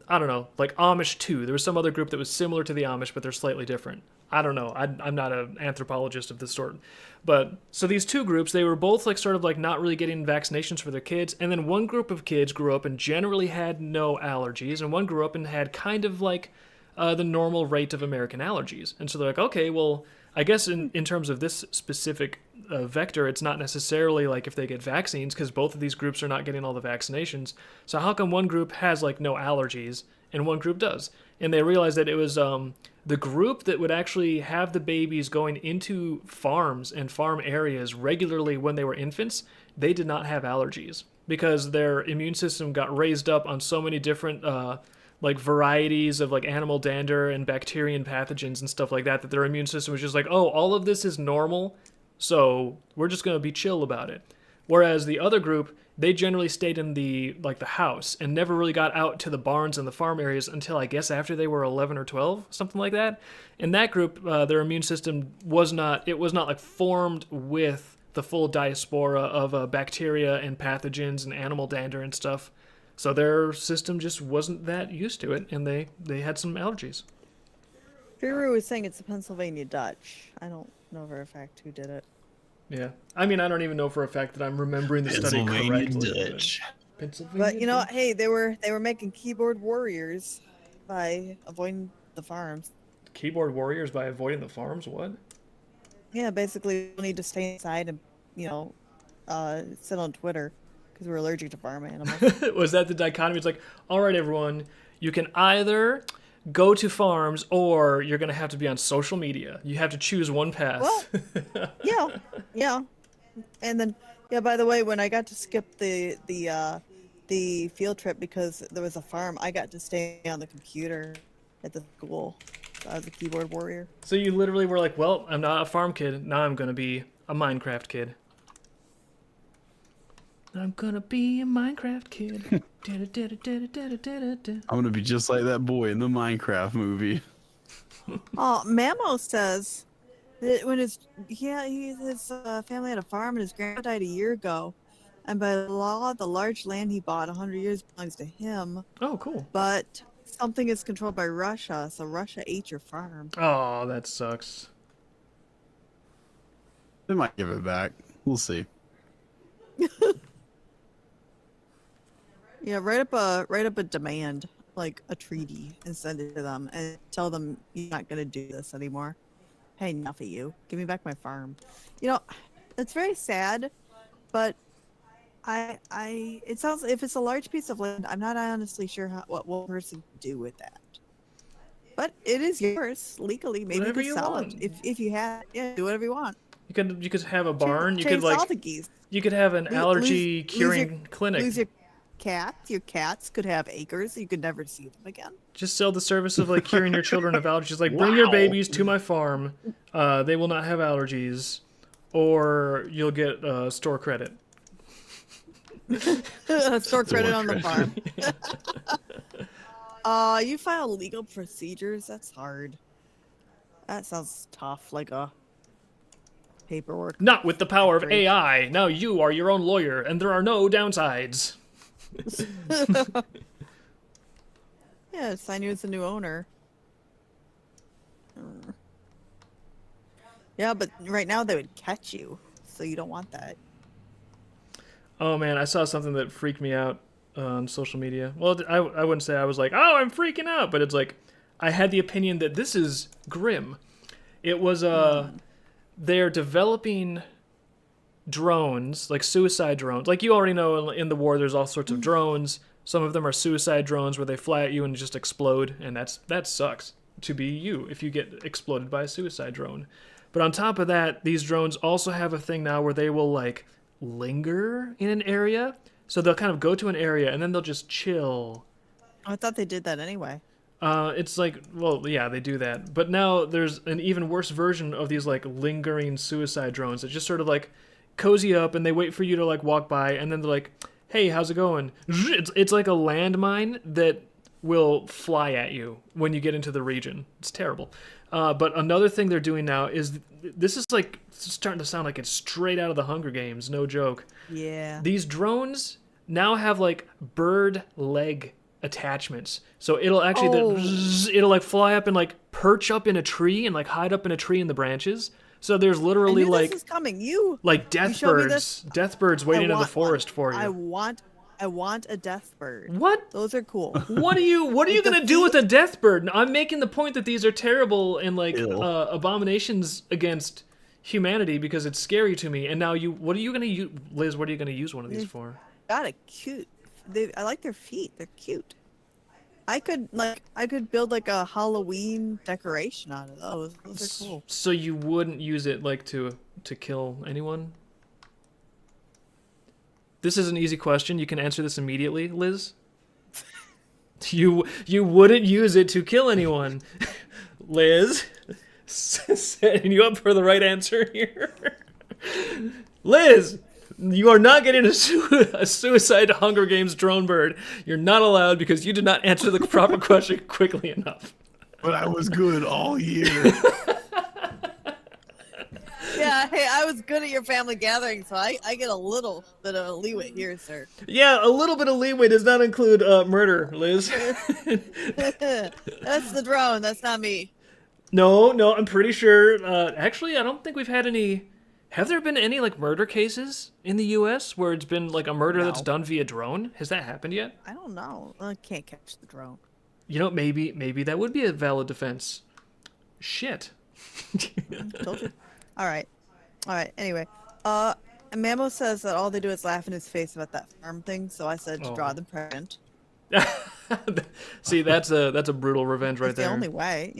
I don't know, like Amish 2. There was some other group that was similar to the Amish, but they're slightly different. I don't know. I'm not an anthropologist of this sort. But so these two groups, they were both like sort of like not really getting vaccinations for their kids. And then one group of kids grew up and generally had no allergies. And one grew up and had kind of like the normal rate of American allergies. And so they're like, okay, well, I guess in terms of this specific vector, it's not necessarily like if they get vaccines, because both of these groups are not getting all the vaccinations. So how come one group has like no allergies and one group does? And they realized that it was the group that would actually have the babies going into farms and farm areas regularly when they were infants, they did not have allergies because their immune system got raised up on so many different like varieties of like animal dander and bacterian pathogens and stuff like that, that their immune system was just like, oh, all of this is normal, so we're just going to be chill about it. Whereas the other group, they generally stayed in the house and never really got out to the barns and the farm areas until I guess after they were 11 or 12, something like that. In that group, their immune system was not like formed with the full diaspora of bacteria and pathogens and animal dander and stuff. So their system just wasn't that used to it, and they had some allergies. Firu was saying it's the Pennsylvania Dutch. I don't know for a fact who did it. Yeah. I mean, I don't even know for a fact that I'm remembering the study correctly. Dutch. Pennsylvania But you know, Dutch. hey, they were making keyboard warriors by avoiding the farms. Keyboard warriors by avoiding the farms? What? Yeah, basically we need to stay inside and sit on Twitter because we're allergic to farm animals. Was that the dichotomy? It's like, all right, everyone, you can either go to farms or you're going to have to be on social media. You have to choose one path. Well, yeah. And then, yeah, by the way, when I got to skip the field trip because there was a farm, I got to stay on the computer at the school. So I was a keyboard warrior. So you literally were like, well, I'm not a farm kid. Now I'm going to be a Minecraft kid. I'm going to be a Minecraft kid. I'm gonna be just like that boy in the Minecraft movie. Oh, Mamo says that when his family had a farm and his grandpa died a year ago, and by law, the large land he bought 100 years belongs to him. Oh, cool. But something is controlled by Russia, so Russia ate your farm. Oh, that sucks. They might give it back. We'll see. Yeah, write up a demand, like a treaty, and send it to them, and tell them you're not gonna do this anymore. Hey, enough of you. Give me back my farm. It's very sad, but it sounds, if it's a large piece of land, I'm not honestly sure what one person can do with that. But it is yours legally. Maybe Whatever you could you sell want. it if you had. Yeah, do whatever you want. You could have a barn. You could Chase all like the geese. you could have an allergy Lose curing clinic. Lose your cats. Your cats could have acres. You could never see them again. Just sell the service of like curing your children of allergies. Like, bring your babies to my farm. They will not have allergies, or you'll get store credit. Store credit on the farm. You file legal procedures. That's hard. That sounds tough, like a paperwork. Not with the power of AI. Now you are your own lawyer, and there are no downsides. Yeah, sign you as a new owner. Yeah, but right now they would catch you, so you don't want that. Oh man, I saw something that freaked me out on social media. Well, I wouldn't say I was like, oh, I'm freaking out, but it's like I had the opinion that this is grim. It was they're developing drones, like suicide drones. Like, you already know in the war there's all sorts of drones. Some of them are suicide drones where they fly at you and just explode, and that sucks to be you if you get exploded by a suicide drone. But on top of that, these drones also have a thing now where they will like linger in an area. So they'll kind of go to an area and then they'll just chill. I thought they did that anyway. It's like, well, yeah, they do that. But now there's an even worse version of these like lingering suicide drones that just sort of like cozy up and they wait for you to like walk by, and then they're like, hey, how's it going? It's like a landmine that will fly at you when you get into the region. It's terrible. But another thing they're doing now is, this is like starting to sound like it's straight out of the Hunger Games, no joke. Yeah. These drones now have like bird leg attachments. So it'll actually, it'll like fly up and like perch up in a tree and like hide up in a tree in the branches. So there's literally I knew like this is coming. like death birds waiting in the forest for you. I want a death bird. What? Those are cool. What are you gonna do with a death bird? I'm making the point that these are terrible and like abominations against humanity because it's scary to me. And now what are you gonna use, Liz? What are you gonna use one of these for? Got a cute. I like their feet. They're cute. I could build like a Halloween decoration out of those. Those are cool. So you wouldn't use it like to kill anyone? This is an easy question. You can answer this immediately, Liz. You wouldn't use it to kill anyone, Liz. Setting you up for the right answer here, Liz. You are not getting a suicide Hunger Games drone bird. You're not allowed because you did not answer the proper question quickly enough. But I was good all year. Yeah, hey, I was good at your family gathering, so I get a little bit of a leeway here, sir. Yeah, a little bit of leeway does not include murder, Liz. That's the drone. That's not me. No, I'm pretty sure. Actually, I don't think we've had any. Have there been any like murder cases in the U.S. where it's been like a murder that's done via drone? Has that happened yet? I don't know. I can't catch the drone. You know, maybe that would be a valid defense. Shit. Told you. All right. Anyway, Mammo says that all they do is laugh in his face about that farm thing. So I said to draw Oh. them pregnant. See, that's a brutal revenge right It's there. the only way,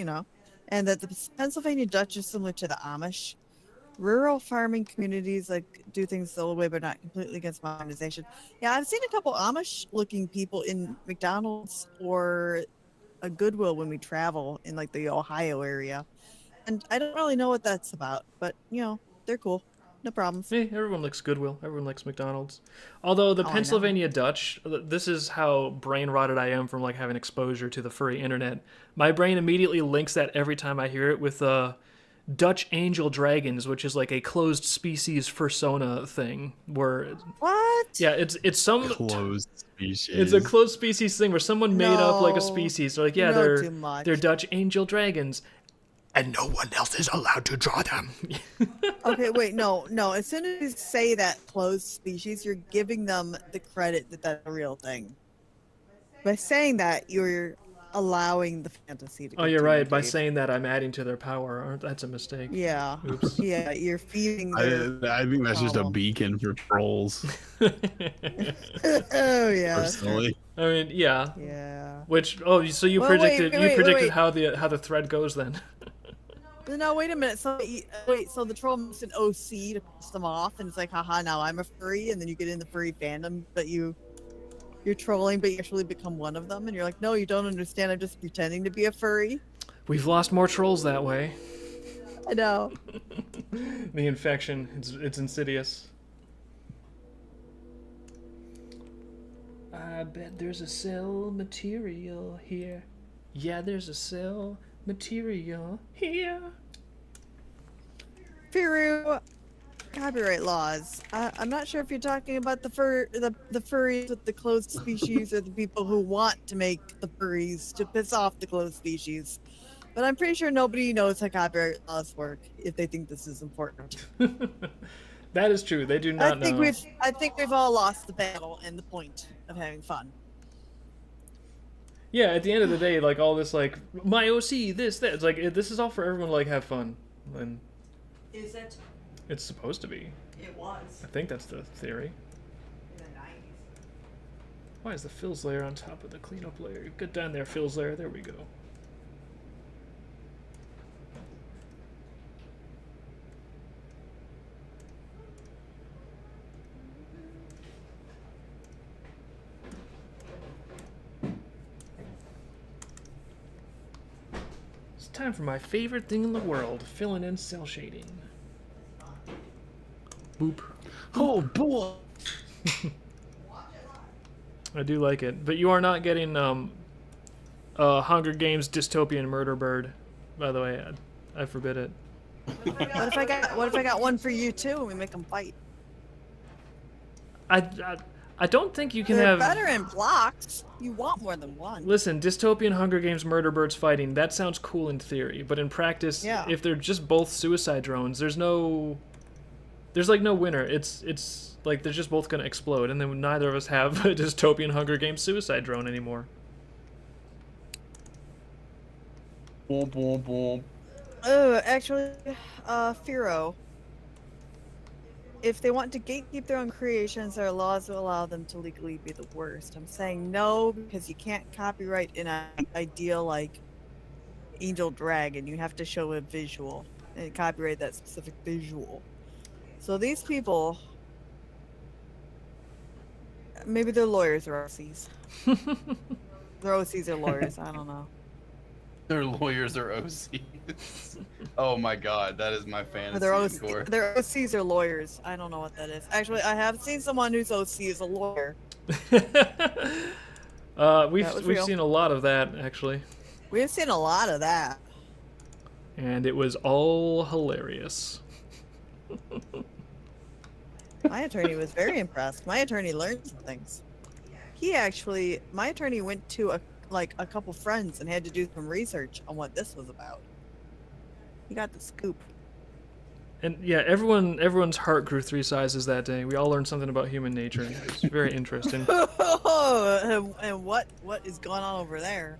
and that the Pennsylvania Dutch is similar to the Amish. Rural farming communities do things the old way, but not completely against modernization. Yeah, I've seen a couple Amish-looking people in McDonald's or a Goodwill when we travel in the Ohio area, and I don't really know what that's about, but they're cool, no problems. Hey, everyone likes Goodwill. Everyone likes McDonald's. Although the Oh, I know. Pennsylvania Dutch, this is how brain rotted I am from having exposure to the furry internet. My brain immediately links that every time I hear it with Dutch angel dragons, which is a closed species fursona thing. Where What? yeah, it's some Closed species. It's a closed species thing where someone made up a No. species. They're You know too much. they're Dutch angel dragons, and no one else is allowed to draw them. Okay, wait, no. As soon as you say that closed species, you're giving them the credit that that's a real thing. By saying that, you're allowing the fantasy to. Oh, you're right. By continue. saying that, I'm adding to their power. That's a mistake. Yeah. Oops. Yeah, you're feeding their. I think that's just a problem. beacon for trolls. Oh yeah. that's fair. Personally, I mean, yeah. Yeah. Which so you Well, predicted wait, predicted wait. how the thread goes then. No, wait a minute. So the troll makes an OC to piss them off, and it's like, haha, now I'm a furry, and then you get in the furry fandom, but you're trolling, but you actually become one of them, and you're like, no, you don't understand. I'm just pretending to be a furry. We've lost more trolls that way. I know. The infection, it's insidious. I bet there's a cell material here. Yeah, there's a cell material here. Firu, copyright laws. I'm not sure if you're talking about the furries with the closed species or the people who want to make the furries to piss off the closed species. But I'm pretty sure nobody knows how copyright laws work if they think this is important. That is true. They do not know. I think we've all lost the battle and the point of having fun. Yeah, at the end of the day, all this my OC, this, that, it's this is all for everyone to have fun. And Is it? it's supposed to be. It was I think that's the theory. in the 90s. Why is the fills layer on top of the cleanup layer? Get down there, fills layer. There we go. It's time for my favorite thing in the world, filling in cell shading. Boop. oh boy. I do like it, but you are not getting Hunger Games dystopian murder bird. By the way, I forbid it. What if I got one for you too and we make them fight? I don't think you can They're have. better in blocks. You want more than one. Listen, dystopian Hunger Games murder birds fighting. That sounds cool in theory, but in practice, Yeah. if they're just both suicide drones, there's no winner. It's they're just both gonna explode, and then neither of us have a dystopian Hunger Games suicide drone anymore. Boom, boom, boom. Oh, actually, Firo. If they want to gatekeep their own creations, there are laws that allow them to legally be the worst. I'm saying no because you can't copyright an idea like Angel Dragon. You have to show a visual and copyright that specific visual. So these people, maybe they're lawyers or OCs. Their OCs are lawyers. I don't know. Their lawyers are OCs. Oh my god, that is my Or fantasy. their OCs are lawyers. I don't know what that is. Actually, I have seen someone whose OC is a lawyer. We've real. seen a lot of that actually, We've seen a lot of that. and it was all hilarious. My attorney was very impressed. My attorney learned some things. My attorney went to a couple friends and had to do some research on what this was about. He got the scoop. And yeah, everyone's heart grew 3 sizes that day. We all learned something about human nature. It's very interesting. And what is going on over there?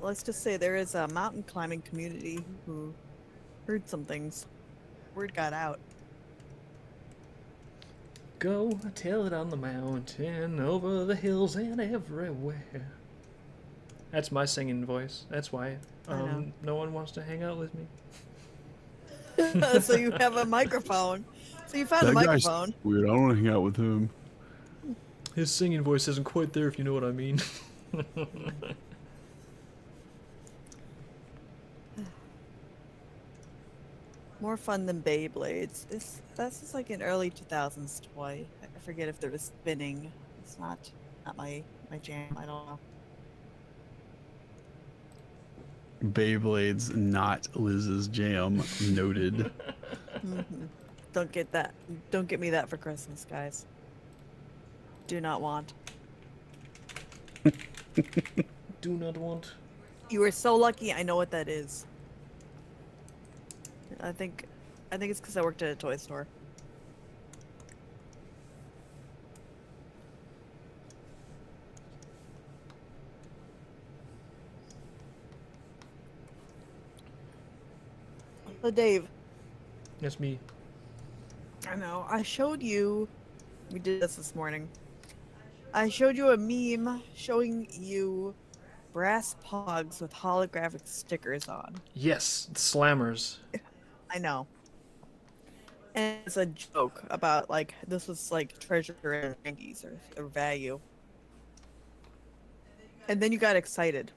let's just say there is a mountain climbing community who heard some things. Word got out. Go tell it on the mountain, over the hills and everywhere. That's my singing voice. That's why know. no one wants to hang out with me. So you have a microphone. So you found a That guy's microphone. weird. I don't want to hang out with him. His singing voice isn't quite there, if you know what I mean. More fun than Beyblades. This is like an early 2000s toy. I forget if there was spinning. It's not my jam. I don't know. Beyblades, not Liz's jam. Noted. Don't get that. Don't get me that for Christmas, guys. Do not want. Do not want. You were so lucky. I know what that is. I think it's because I worked at a toy store. So Dave, That's me. I know. I showed you. We did this morning. I showed you a meme showing you brass pogs with holographic stickers on. Yes, slammers. I know. And it's a joke about like this was like treasure in the 90s or value. And then you got excited.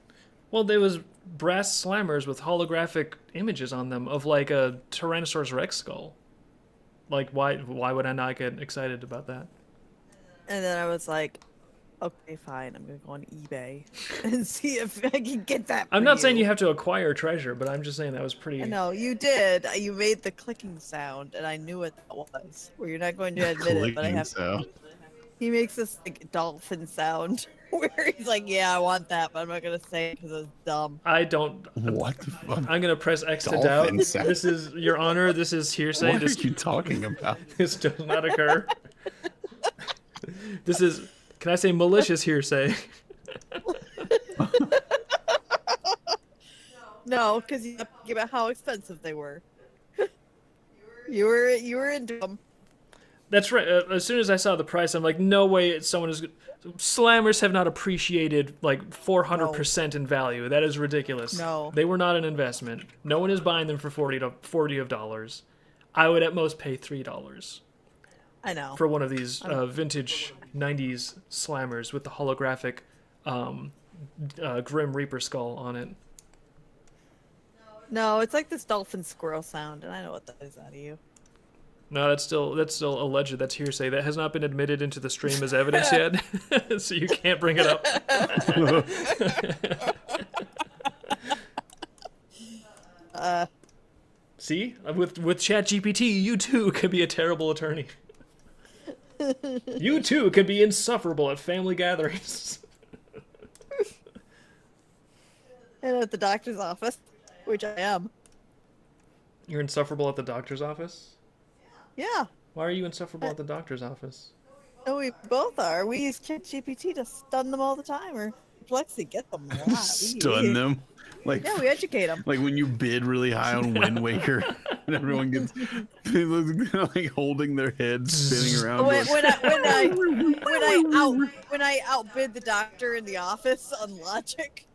Well, there was brass slammers with holographic images on them of like a Tyrannosaurus Rex skull. Like, why would I not get excited about that? And then I was like, okay, fine. I'm going to go on eBay and see if I can get that. I'm not saying you have to acquire treasure, but I'm just saying that was pretty. No, you did. You made the clicking sound, and I knew what that was. Where you're not going to admit it, but I have. So. He makes this like dolphin sound where he's like, "Yeah, I want that, but I'm not gonna say it because it's dumb." I don't. What the fuck? I'm gonna press X to doubt. Dolphin sound. This is Your Honor. This is hearsay. What This, are you talking about? this does not occur. This is. Can I say malicious hearsay? No, because you talking about how expensive they were. You were into them. That's right. As soon as I saw the price, I'm like, no way. Someone is. Slammers have not appreciated like 400% in value. That is ridiculous. No. They were not an investment. No one is buying them for $40 of dollars. I would at most pay $3 I know. for one of these vintage 90s slammers with the holographic Grim Reaper skull on it. No, it's like this dolphin squirrel sound, and I know what that is out of you. No, that's still alleged. That's hearsay. That has not been admitted into the stream as evidence yet, so you can't bring it up. See, with ChatGPT, you too could be a terrible attorney. You too could be insufferable at family gatherings. And at the doctor's office, which I am. You're insufferable at the doctor's office? Yeah. Why are you insufferable at the doctor's office? No, we both are. We use ChatGPT to stun them all the time, or Plexi get them a lot. Stun them. Like, Yeah, we educate them. like when you bid really high on Wind Waker and everyone gets they look like holding their heads spinning around. When going, I outbid the doctor in the office on Logic.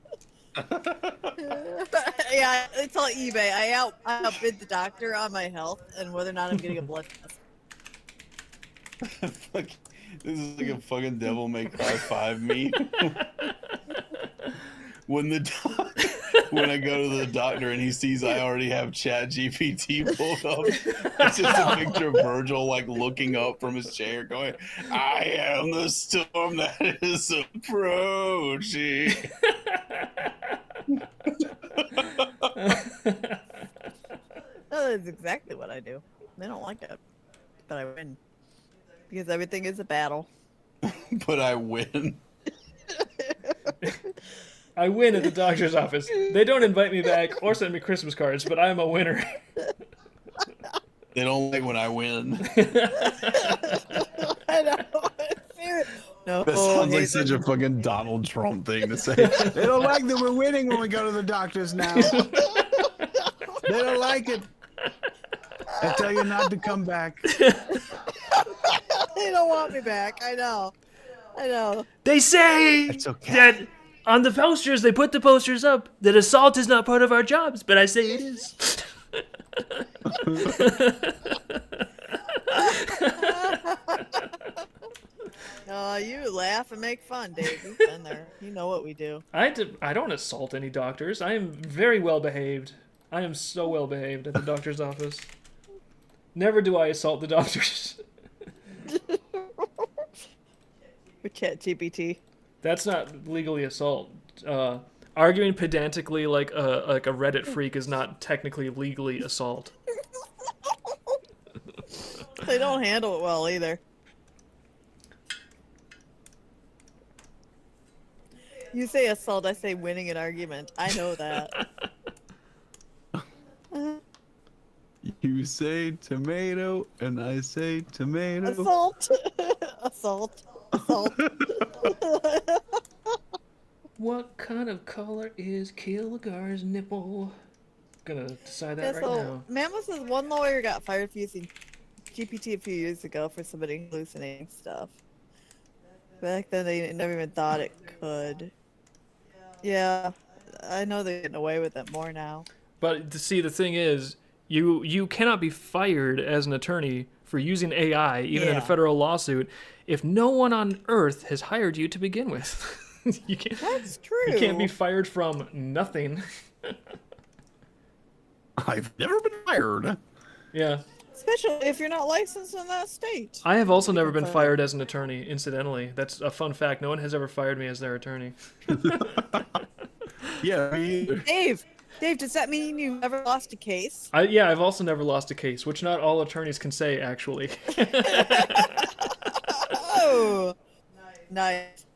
Yeah, it's all eBay. I outbid the doctor on my health and whether or not I'm getting a blood test. Fuck, this is like a fucking Devil May Cry 5 me. When I go to the doctor and he sees I already have ChatGPT pulled up, it's just a picture of Virgil like looking up from his chair going, I am the storm that is approaching. Oh, that's exactly what I do. They don't like it, but I win. Because everything is a battle. But I win. I win at the doctor's office. They don't invite me back or send me Christmas cards, but I'm a winner. They don't like when I win. I know. No, That's how sounds like hate such them. a fucking Donald Trump thing to say. They don't like that we're winning when we go to the doctors now. They don't like it. I tell you not to come back. They don't want me back. I know. They say It's okay. that on the posters, they put the posters up that assault is not part of our jobs, but I say it is. No, you laugh and make fun, Dave. You've been there. You know what we do. I don't assault any doctors. I am very well behaved. I am so well behaved at the doctor's office. Never do I assault the doctors. With ChatGPT. That's not legally assault. Arguing pedantically like a Reddit freak is not technically legally assault. They don't handle it well either. You say assault, I say winning an argument. I know that. You say tomato, and I say tomato. Assault. Assault. What kind of color is Kilgar's nipple? Gonna decide that Yeah, right so now. Mammoth's one lawyer got fired for using GPT a few years ago for somebody hallucinating stuff. Back then, they never even thought it could. Yeah, I know they're getting away with it more now. But to see, the thing is, you cannot be fired as an attorney for using AI, even in a Yeah. federal lawsuit, if no one on Earth has hired you to begin with. you can't. That's true. You can't be fired from nothing. I've never been fired. Yeah. Especially if you're not licensed in that state. I have also never been fired as an attorney, incidentally. That's a fun fact. No one has ever fired me as their attorney. Yeah, me either. Dave, does that mean you never lost a case? Yeah, I've also never lost a case, which not all attorneys can say, actually. Oh, nice.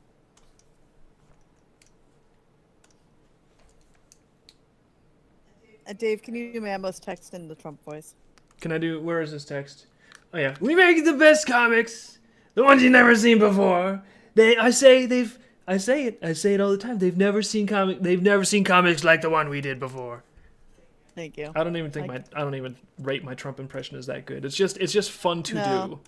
Dave, can you do Mammo's text in the Trump voice? Can I do... Where is this text? Oh, yeah. We make the best comics. The ones you've never seen before. I say it all the time. They've never seen comics like the one we did before. Thank you. I don't even rate my Trump impression as that good. It's just fun to No. do.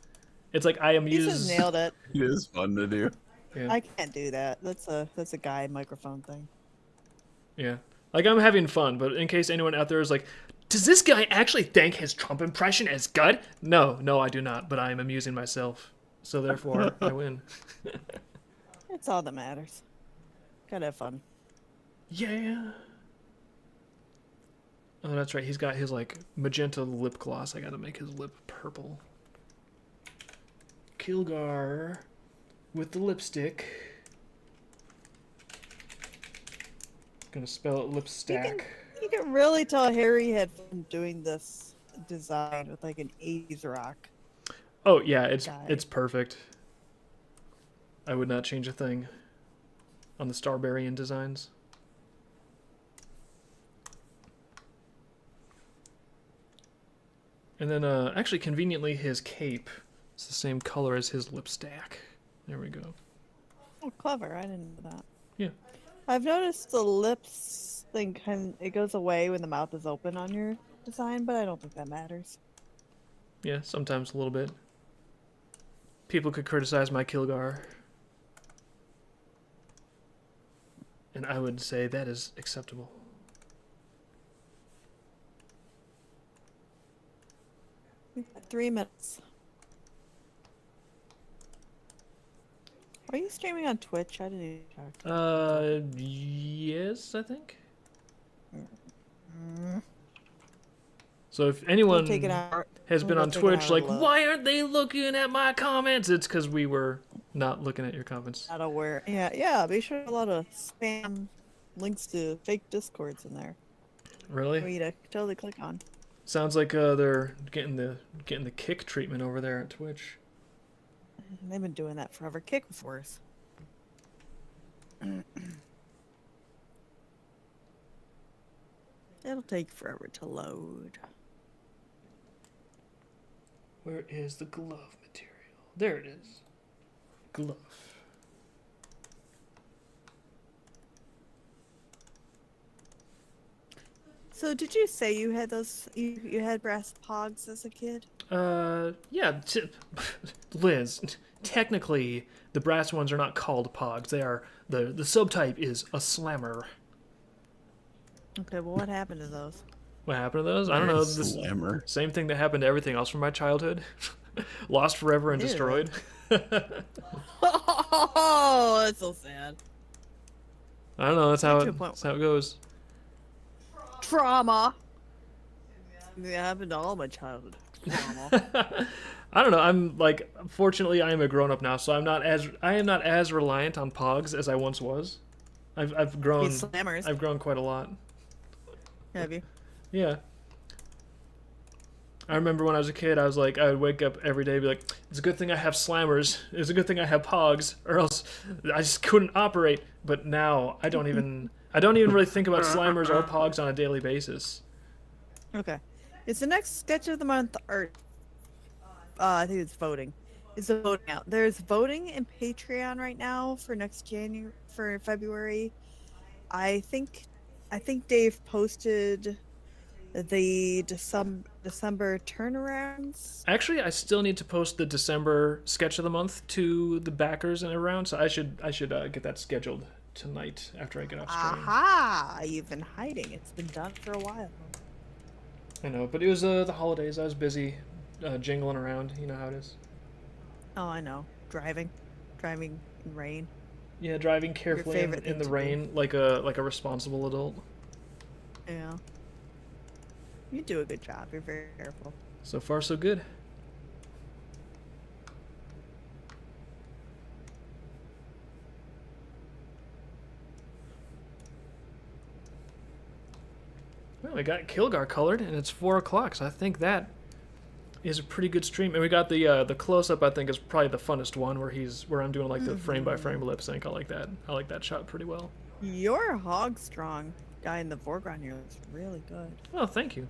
It's like I He amuse. just nailed it. It is fun to do. Yeah. I can't do that. That's a guy microphone thing. Yeah. Like, I'm having fun, but in case anyone out there is like, does this guy actually think his Trump impression is good? No, I do not, but I am amusing myself. So therefore, I win. It's all that matters. Gotta have fun. Yeah. Oh, that's right. He's got his, like, magenta lip gloss. I gotta make his lip purple. Kilgar with the lipstick. Gonna spell it lipstack. You can really tell Harry had fun doing this design with like an 80s rock. Oh, yeah, it's Guy. perfect. I would not change a thing on the Starbarian designs. And then, actually, conveniently, his cape is the same color as his lipstack. There we go. Oh, clever. I didn't know that. Yeah. I've noticed the lips thing it goes away when the mouth is open on your design, but I don't think that matters. Yeah, sometimes a little bit. People could criticize my Kilgar. And I would say that is acceptable. We've got 3 minutes. Are you streaming on Twitch? I didn't even check. Yes, I think. So if anyone Take it out. has been We'll on take an Twitch hour like, to look. why aren't they looking at my comments? It's because we were not looking at your comments. Not aware. Yeah. Be sure a lot of spam links to fake discords in there for Really? you to totally click on. Sounds like they're getting the kick treatment over there at Twitch. They've been doing that forever. Kick was worse. It'll take forever to load. Where is the glove material? There it is. Glove. So did you say you had you had brass pogs as a kid? Yeah, Liz, technically, the brass ones are not called pogs. They are, the subtype is a slammer. Okay, well, what happened to those? What happened to those? I don't know. This Slammer. same thing that happened to everything else from my childhood. Lost forever and Ew. destroyed. Oh, that's so sad. I don't know. That's Get how to a it, point that's how it goes. Trauma. It happened to all my childhood. Trauma. I don't know. I'm like, fortunately, I am a grown up now, so I am not as reliant on Pogs as I once was. I've grown. These slammers. I've grown quite a lot. Have you? Yeah. I remember when I was a kid, I was like, I would wake up every day and be like, it's a good thing I have slammers. It's a good thing I have Pogs, or else I just couldn't operate. But now I don't even really think about slammers or Pogs on a daily basis. Okay. It's the next sketch of the month art. I think it's voting. It's the voting out. There's voting in Patreon right now for February. I think Dave posted the December turnarounds. Actually, I still need to post the December sketch of the month to the backers and around, so I should get that scheduled tonight after I get off stream. Aha! You've been hiding. It's been done for a while. I know, but it was the holidays. I was busy jingling around. You know how it is. Oh, I know. Driving in rain. Yeah, driving carefully favorite in thing the to rain like a responsible adult. Yeah. You do a good job. You're very careful. So far, so good. Well, we got Kilgar colored, and it's 4 o'clock, so I think that is a pretty good stream. And we got the close up. I think is probably the funnest one, where I'm doing like the frame by frame lip sync. I like that. I like that shot pretty well. Your hog strong guy in the foreground here is really good. Oh, thank you.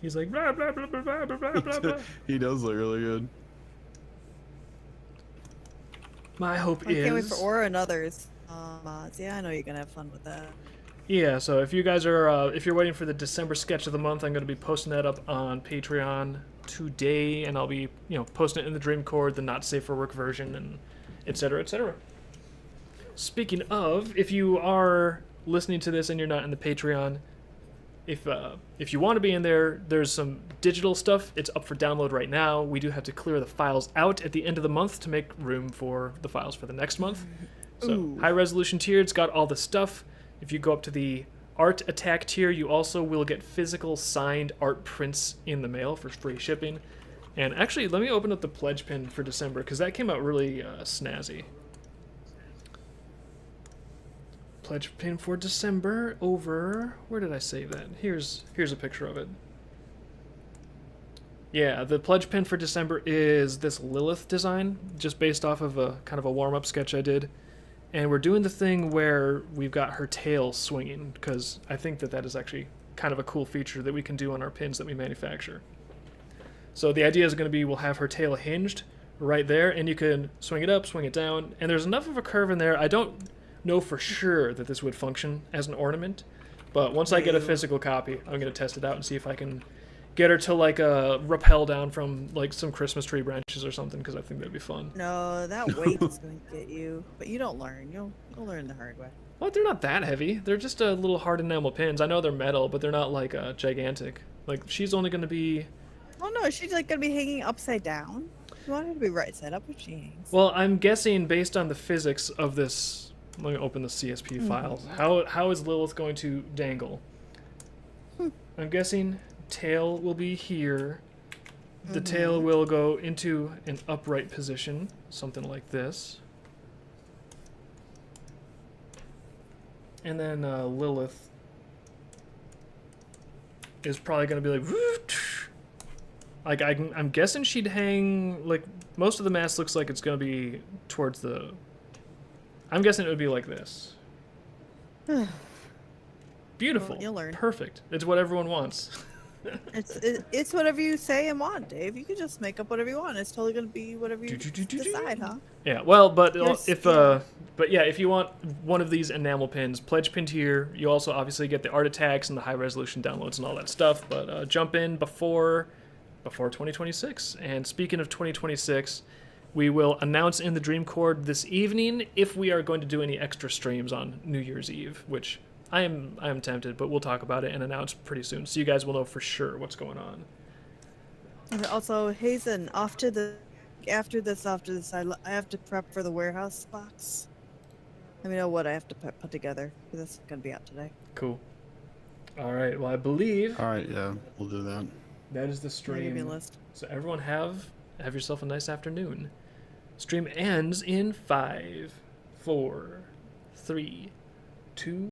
He's like blah blah blah blah blah blah blah blah. He does look really good. My hope I is. can't wait for Aura and others. Mods. Yeah, I know you're gonna have fun with that. Yeah, so if you guys are, if you're waiting for the December sketch of the month, I'm going to be posting that up on Patreon today, and I'll be, posting it in the Dreamcore, the not safe for work version, and etc., etc. Speaking of, if you are listening to this and you're not in the Patreon, if you want to be in there, there's some digital stuff. It's up for download right now. We do have to clear the files out at the end of the month to make room for the files for the next month. So high resolution tier, it's got all the stuff. If you go up to the art attack tier, you also will get physical signed art prints in the mail for free shipping. And actually, let me open up the pledge pin for December, because that came out really snazzy. Pledge pin for December over... Where did I save that? Here's a picture of it. Yeah, the pledge pin for December is this Lilith design, just based off of a kind of a warm-up sketch I did. And we're doing the thing where we've got her tail swinging, because I think that is actually kind of a cool feature that we can do on our pins that we manufacture. So the idea is going to be we'll have her tail hinged right there, and you can swing it up, swing it down, and there's enough of a curve in there. I don't know for sure that this would function as an ornament, but once I get a physical copy, I'm going to test it out and see if I can get her to like rappel down from like some Christmas tree branches or something, because I think that'd be fun. No, that weight is gonna get you, but you don't learn. You'll learn the hard way. What? They're not that heavy. They're just little hard enamel pins. I know they're metal, but they're not like gigantic. Like she's only gonna be. Oh no, she's like gonna be hanging upside down. You want her to be right side up when she hangs. Well, I'm guessing based on the physics of this. Let me open the CSP files. How is Lilith going to dangle? I'm guessing tail will be here. The tail will go into an upright position, something like this. And then Lilith is probably going to be like I'm guessing she'd hang, like, most of the mask looks like it's going to be towards the... I'm guessing it would be like this. Beautiful. Well, you'll learn. Perfect. It's what everyone wants. It's whatever you say and want, Dave. You can just make up whatever you want. It's totally gonna be whatever you decide, huh? Yeah, well, but if Yeah. but yeah, if you want one of these enamel pins, pledge pin tier. You also obviously get the art attacks and the high resolution downloads and all that stuff. But jump in before 2026. And speaking of 2026, we will announce in the Dream Cord this evening if we are going to do any extra streams on New Year's Eve, which I am tempted, but we'll talk about it and announce pretty soon, so you guys will know for sure what's going on. And also, Hazen, after this, I have to prep for the warehouse box. Let me know what I have to put together, because that's gonna be out today. Cool. All right. Well, I believe All right, yeah, we'll do that. that is the I'll give you a stream. list. So everyone have yourself a nice afternoon. Stream ends in 5, 4, 3, 2.